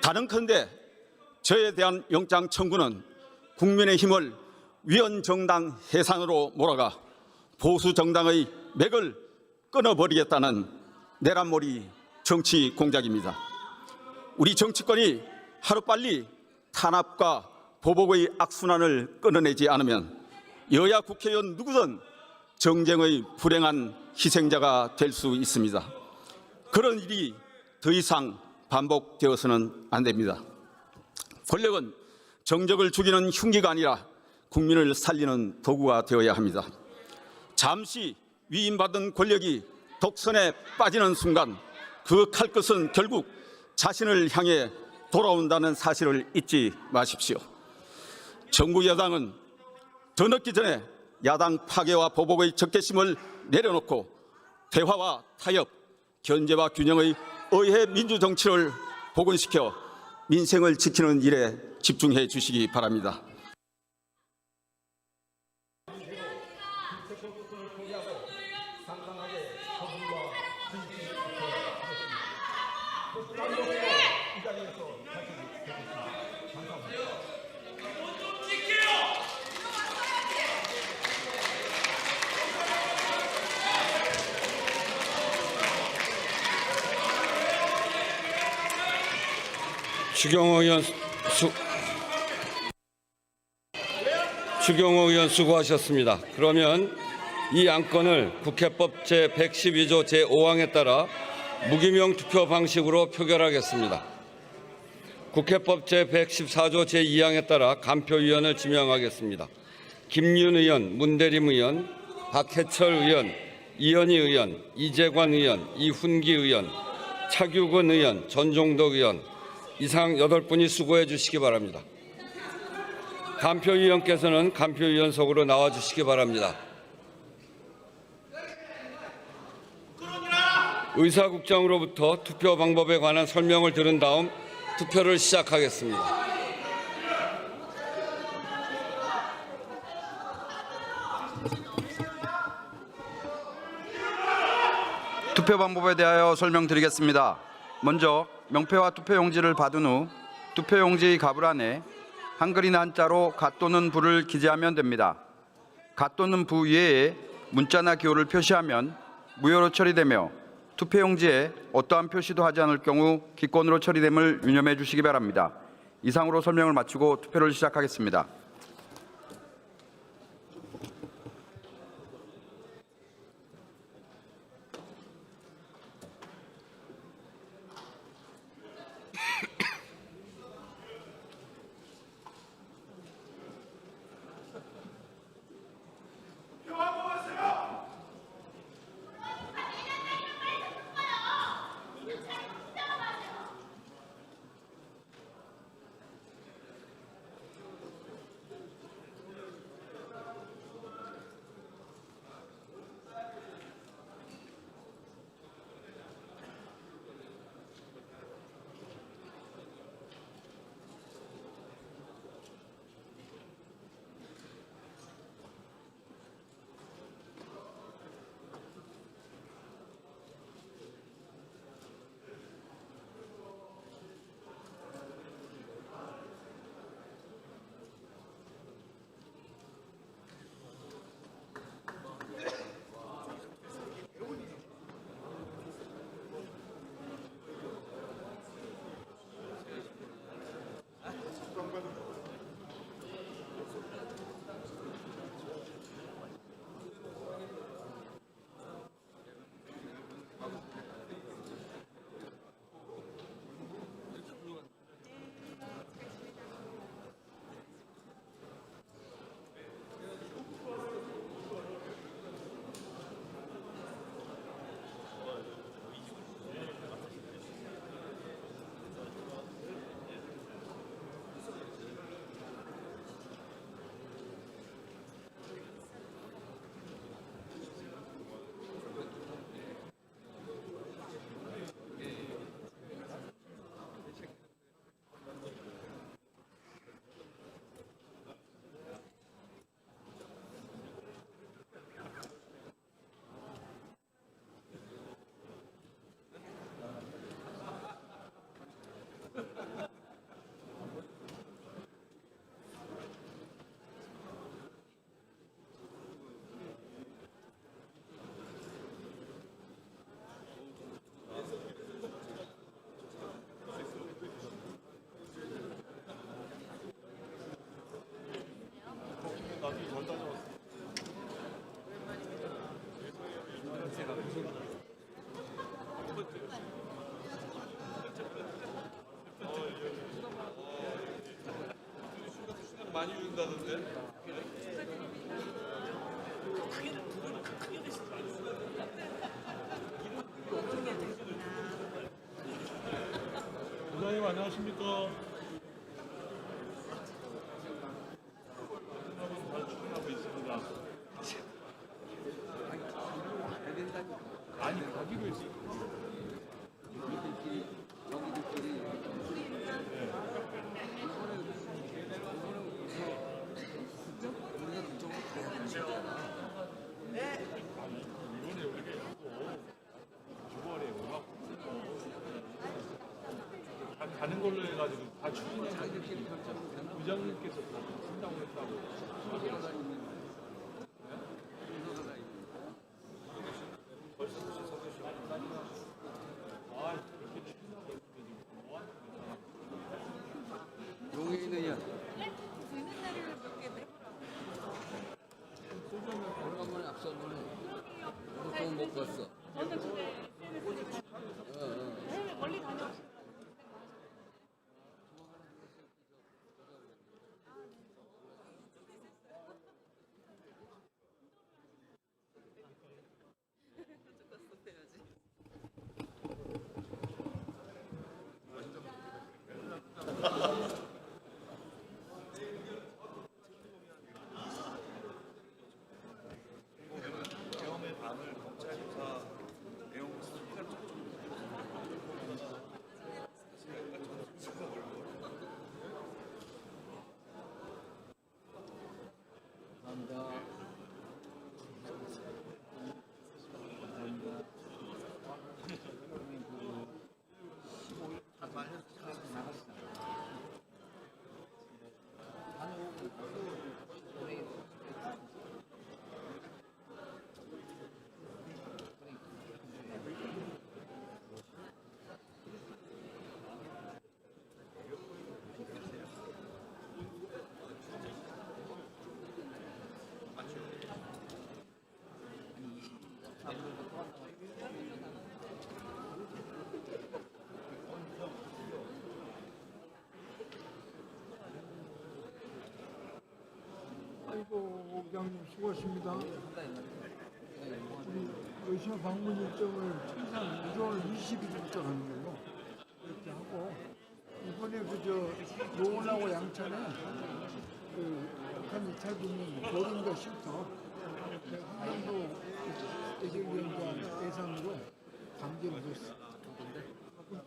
다른컨대 저에 대한 영장 청구는 국민의힘을 위헌정당 해산으로 몰아가 보수정당의 맥을 끊어버리겠다는 내란몰이 정치 공작입니다. 우리 정치권이 하루빨리 탄압과 보복의 악순환을 끊어내지 않으면 여야 국회의원 누구든 정쟁의 불행한 희생자가 될 수 있습니다. 그런 일이 더 이상 반복되어서는 안 됩니다. 권력은 정적을 죽이는 흉기가 아니라 국민을 살리는 도구가 되어야 합니다. 잠시 위임받은 권력이 독선에 빠지는 순간 그 칼끝은 결국 자신을 향해 돌아온다는 사실을 잊지 마십시오. 정부 여당은 더 늦기 전에 야당 파괴와 보복의 적개심을 내려놓고 대화와 타협, 견제와 균형의 의회 민주정치를 복원시켜 민생을 지키는 일에 집중해 주시기 바랍니다. 추경호 의원 수고하셨습니다. 그러면 이 안건을 국회법 제112조 제5항에 따라 무기명 투표 방식으로 표결하겠습니다. 국회법 제114조 제2항에 따라 간표위원을 지명하겠습니다. 김윤 의원, 문대림 의원, 박해철 의원, 이현희 의원, 이재관 의원, 이훈기 의원, 차규근 의원, 전종덕 의원 이상 8분이 수고해 주시기 바랍니다. 간표위원께서는 간표위원석으로 나와 주시기 바랍니다. 의사국장으로부터 투표 방법에 관한 설명을 들은 다음 투표를 시작하겠습니다. 투표 방법에 대하여 설명드리겠습니다. 먼저 명패와 투표용지를 받은 후 투표용지 갑을 안에 한글이나 한자로 가 또는 부를 기재하면 됩니다. 가 또는 부 이외에 문자나 기호를 표시하면 무효로 처리되며 투표용지에 어떠한 표시도 하지 않을 경우 기권으로 처리됨을 유념해 주시기 바랍니다. 이상으로 설명을 마치고 투표를 시작하겠습니다. 많이 준다던데. 부장님 안녕하십니까? 잘 출근하고 있습니다. 아니 가기로 했어요. 가는 걸로 해가지고 다 출근하고 부장님께서 다 쓴다고 했다고. 용인 의원. 오래간만에 앞서 보네. 보통 못 봤어. 멀리 다녀오셨어요. 아이고, 의장님 수고하십니다. 우리 러시아 방문 일정을 통상 1월 20일부터 하는 걸로 이렇게 하고, 이번에 노원하고 양천에 북한 이탈군이 버린다 쉼터 한반도 대결위원장 대상으로 강제로 줬어.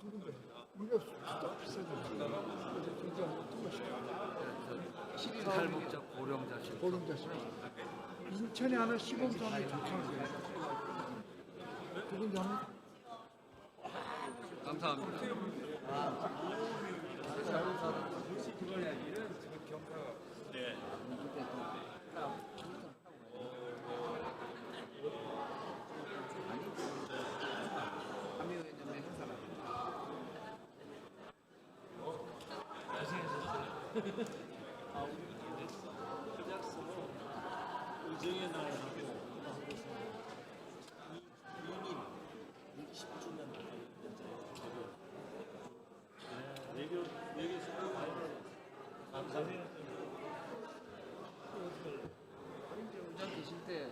두 군데. 우리가 진짜 비싸잖아. 그래서 진짜 어떤 것이야. 12살 목자 고령자실. 고령자실. 인천에 하나 시범사업이 좋잖아요. 두 군데 하면 감사합니다. 의장 계실 때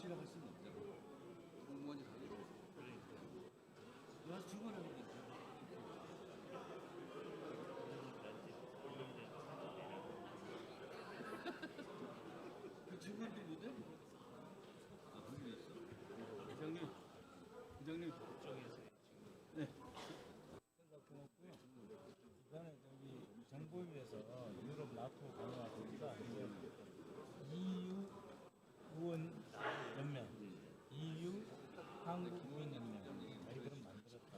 정치를 할 수는 없잖아. 공무원이 가기로. 너 증언하는 게 그 증언도 있는데? 아, 그게 있어? 부장님, 부장님. 네. 고맙고요. 이번에 저기 정보위에서 유럽 나토 강화 국가 EU 의원 연맹, EU 한국 의원 연맹 이걸 만들었다.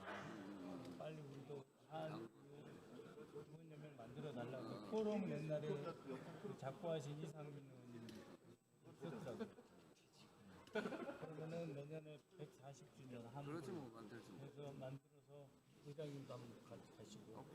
빨리 우리도 한 의원 연맹 만들어 달라고 포럼 옛날에 그 작고하신 이상민 의원님 있었더라고요. 그러면은 내년에 140주년 한 그러지 뭐 만들지 뭐. 그래서 만들어서 의장님도 한번 같이 가시고.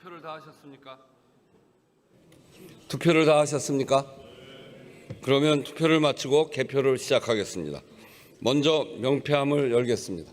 투표를 다 하셨습니까? 투표를 다 하셨습니까? 그러면 투표를 마치고 개표를 시작하겠습니다. 먼저 명패함을 열겠습니다.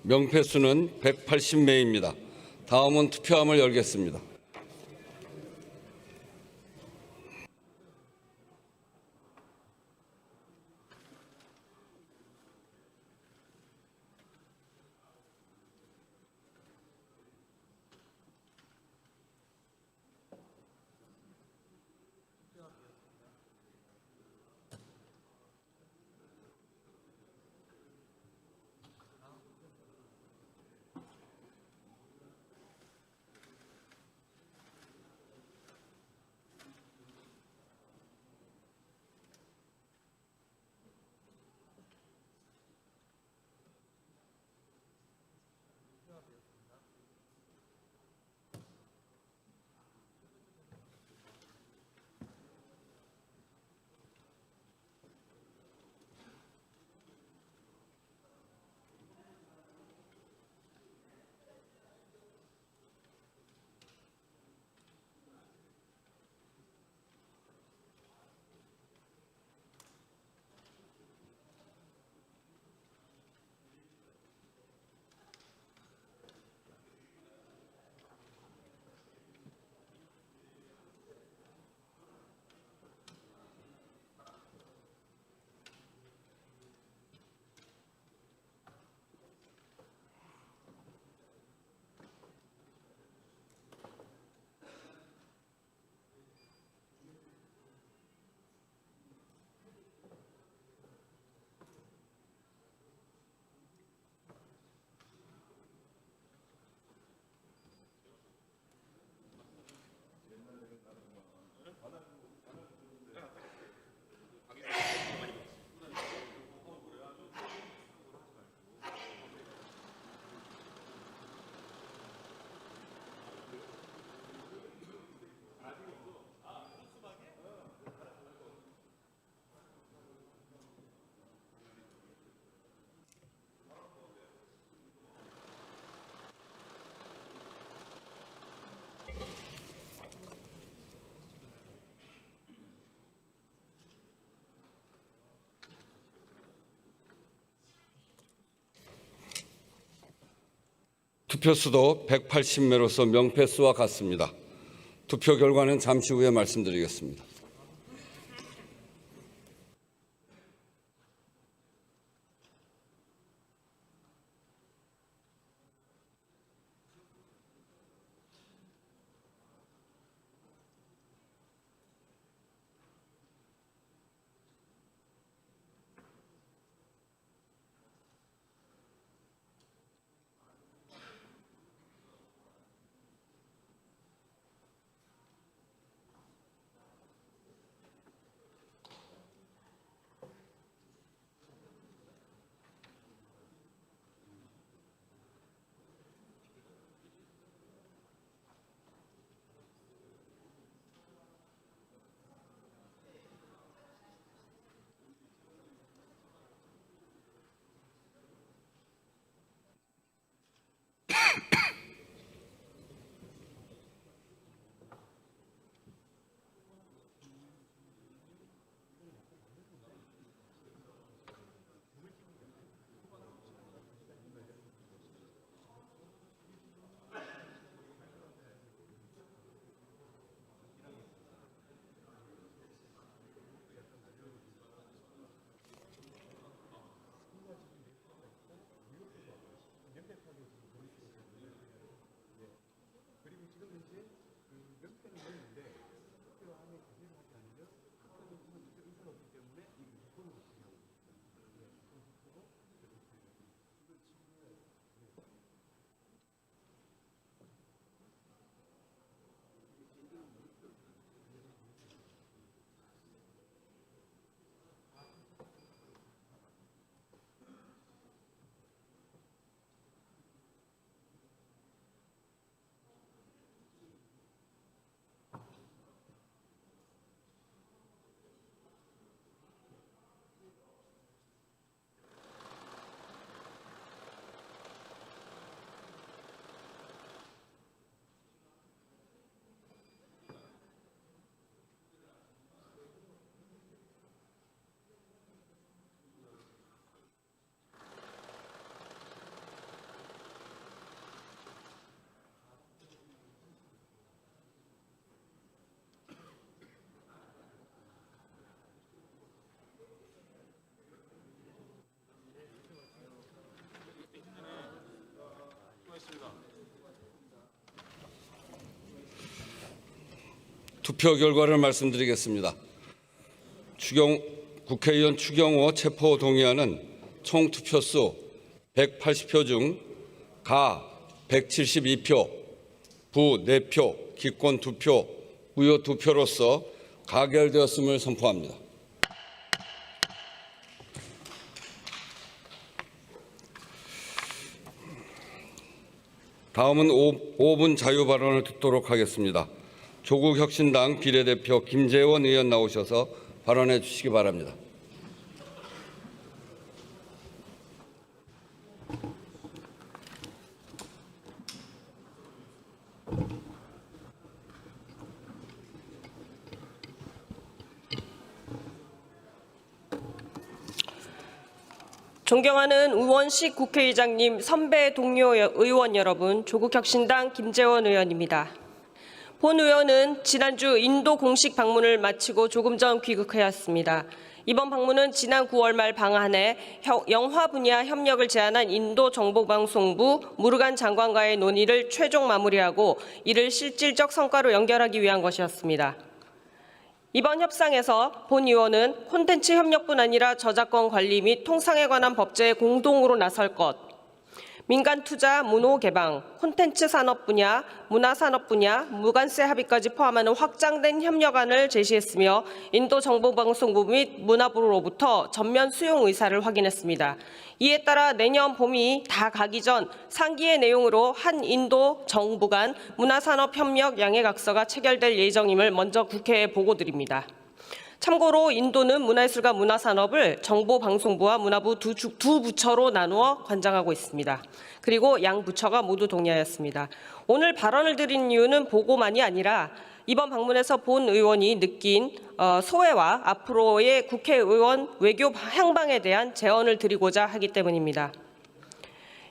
명패 수는 180매입니다. 다음은 투표함을 열겠습니다. 투표수도 180매로서 명패수와 같습니다. 투표 결과는 잠시 후에 말씀드리겠습니다. 투표 결과를 말씀드리겠습니다. 국회의원 추경호 체포 동의안은 총 투표수 180표 중 가 172표, 부 4표, 기권 2표, 무효 2표로서 가결되었음을 선포합니다. 다음은 5분 자유 발언을 듣도록 하겠습니다. 조국혁신당 비례대표 김재원 의원 나오셔서 발언해 주시기 바랍니다. 존경하는 우원식 국회의장님, 선배 동료 의원 여러분, 조국혁신당 김재원 의원입니다. 본 의원은 지난주 인도 공식 방문을 마치고 조금 전 귀국하였습니다. 이번 방문은 지난 9월 말 방한해 영화 분야 협력을 제안한 인도 정보방송부 무르간 장관과의 논의를 최종 마무리하고 이를 실질적 성과로 연결하기 위한 것이었습니다. 이번 협상에서 본 의원은 콘텐츠 협력뿐 아니라 저작권 관리 및 통상에 관한 법제에 공동으로 나설 것, 민간 투자, 문호 개방, 콘텐츠 산업 분야, 문화산업 분야, 무관세 합의까지 포함하는 확장된 협력안을 제시했으며 인도 정보방송부 및 문화부로부터 전면 수용 의사를 확인했습니다. 이에 따라 내년 봄이 다 가기 전 상기의 내용으로 한 인도 정부 간 문화산업 협력 양해각서가 체결될 예정임을 먼저 국회에 보고드립니다. 참고로 인도는 문화예술과 문화산업을 정보방송부와 문화부 두 부처로 나누어 관장하고 있습니다. 그리고 양 부처가 모두 동의하였습니다. 오늘 발언을 드린 이유는 보고만이 아니라 이번 방문에서 본 의원이 느낀 소회와 앞으로의 국회의원 외교 향방에 대한 제언을 드리고자 하기 때문입니다.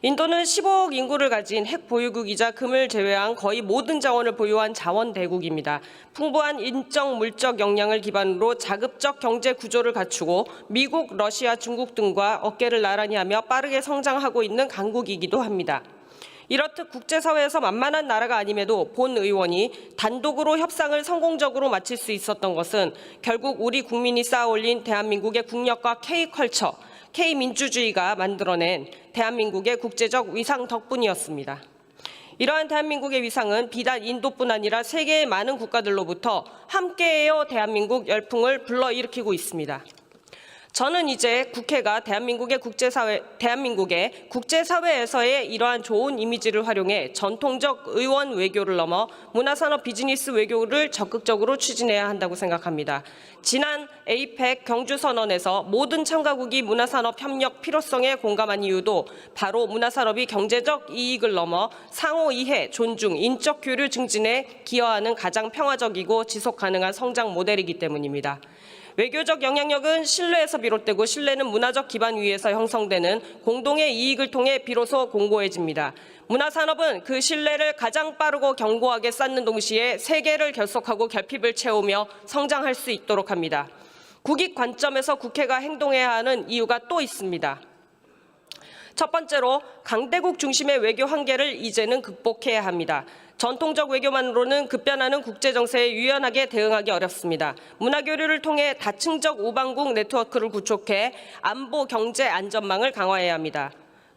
인도는 15억 인구를 가진 핵 보유국이자 금을 제외한 거의 모든 자원을 보유한 자원 대국입니다. 풍부한 인적, 물적 역량을 기반으로 자급적 경제 구조를 갖추고 미국, 러시아, 중국 등과 어깨를 나란히 하며 빠르게 성장하고 있는 강국이기도 합니다. 이렇듯 국제사회에서 만만한 나라가 아님에도 본 의원이 단독으로 협상을 성공적으로 마칠 수 있었던 것은 결국 우리 국민이 쌓아올린 대한민국의 국력과 K컬처, K민주주의가 만들어낸 대한민국의 국제적 위상 덕분이었습니다. 이러한 대한민국의 위상은 비단 인도뿐 아니라 세계의 많은 국가들로부터 함께해요 대한민국 열풍을 불러일으키고 있습니다. 저는 이제 국회가 대한민국의 국제사회에서의 이러한 좋은 이미지를 활용해 전통적 의원 외교를 넘어 문화산업 비즈니스 외교를 적극적으로 추진해야 한다고 생각합니다. 지난 에이펙 경주선언에서 모든 참가국이 문화산업 협력 필요성에 공감한 이유도 바로 문화산업이 경제적 이익을 넘어 상호 이해, 존중, 인적 교류 증진에 기여하는 가장 평화적이고 지속 가능한 성장 모델이기 때문입니다. 외교적 영향력은 신뢰에서 비롯되고 신뢰는 문화적 기반 위에서 형성되는 공동의 이익을 통해 비로소 공고해집니다. 문화산업은 그 신뢰를 가장 빠르고 견고하게 쌓는 동시에 세계를 결속하고 결핍을 채우며 성장할 수 있도록 합니다. 국익 관점에서 국회가 행동해야 하는 이유가 또 있습니다. 첫 번째로 강대국 중심의 외교 한계를 이제는 극복해야 합니다. 전통적 외교만으로는 급변하는 국제정세에 유연하게 대응하기 어렵습니다. 문화교류를 통해 다층적 우방국 네트워크를 구축해 안보, 경제, 안전망을 강화해야 합니다.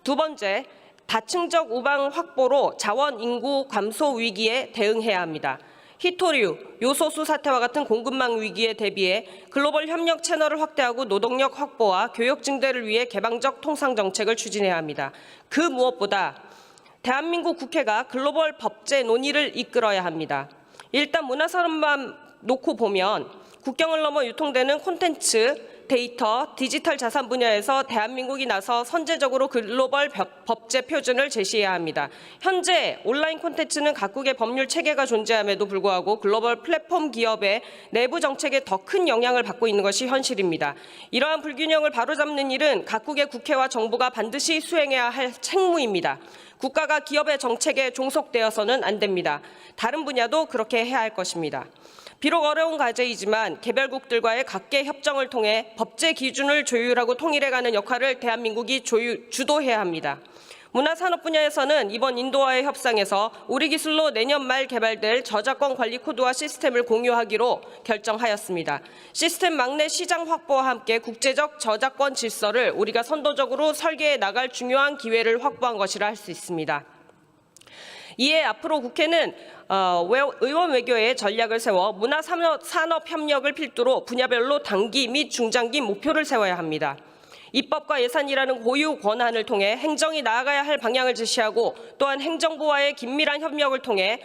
두 번째, 다층적 우방 확보로 자원 인구 감소 위기에 대응해야 합니다. 히토류, 요소수 사태와 같은 공급망 위기에 대비해 글로벌 협력 채널을 확대하고 노동력 확보와 교육 증대를 위해 개방적 통상 정책을 추진해야 합니다. 그 무엇보다 대한민국 국회가 글로벌 법제 논의를 이끌어야 합니다. 일단 문화산업만 놓고 보면 국경을 넘어 유통되는 콘텐츠, 데이터, 디지털 자산 분야에서 대한민국이 나서 선제적으로 글로벌 법제 표준을 제시해야 합니다. 현재 온라인 콘텐츠는 각국의 법률 체계가 존재함에도 불구하고 글로벌 플랫폼 기업의 내부 정책에 더 큰 영향을 받고 있는 것이 현실입니다. 이러한 불균형을 바로잡는 일은 각국의 국회와 정부가 반드시 수행해야 할 책무입니다. 국가가 기업의 정책에 종속되어서는 안 됩니다. 다른 분야도 그렇게 해야 할 것입니다. 비록 어려운 과제이지만 개별국들과의 각계 협정을 통해 법제 기준을 조율하고 통일해가는 역할을 대한민국이 주도해야 합니다. 문화산업 분야에서는 이번 인도와의 협상에서 우리 기술로 내년 말 개발될 저작권 관리 코드와 시스템을 공유하기로 결정하였습니다. 시스템 막내 시장 확보와 함께 국제적 저작권 질서를 우리가 선도적으로 설계해 나갈 중요한 기회를 확보한 것이라 할 수 있습니다. 이에 앞으로 국회는 의원 외교의 전략을 세워 문화산업 협력을 필두로 분야별로 단기 및 중장기 목표를 세워야 합니다. 입법과 예산이라는 고유 권한을 통해 행정이 나아가야 할 방향을 제시하고 또한 행정부와의 긴밀한 협력을 통해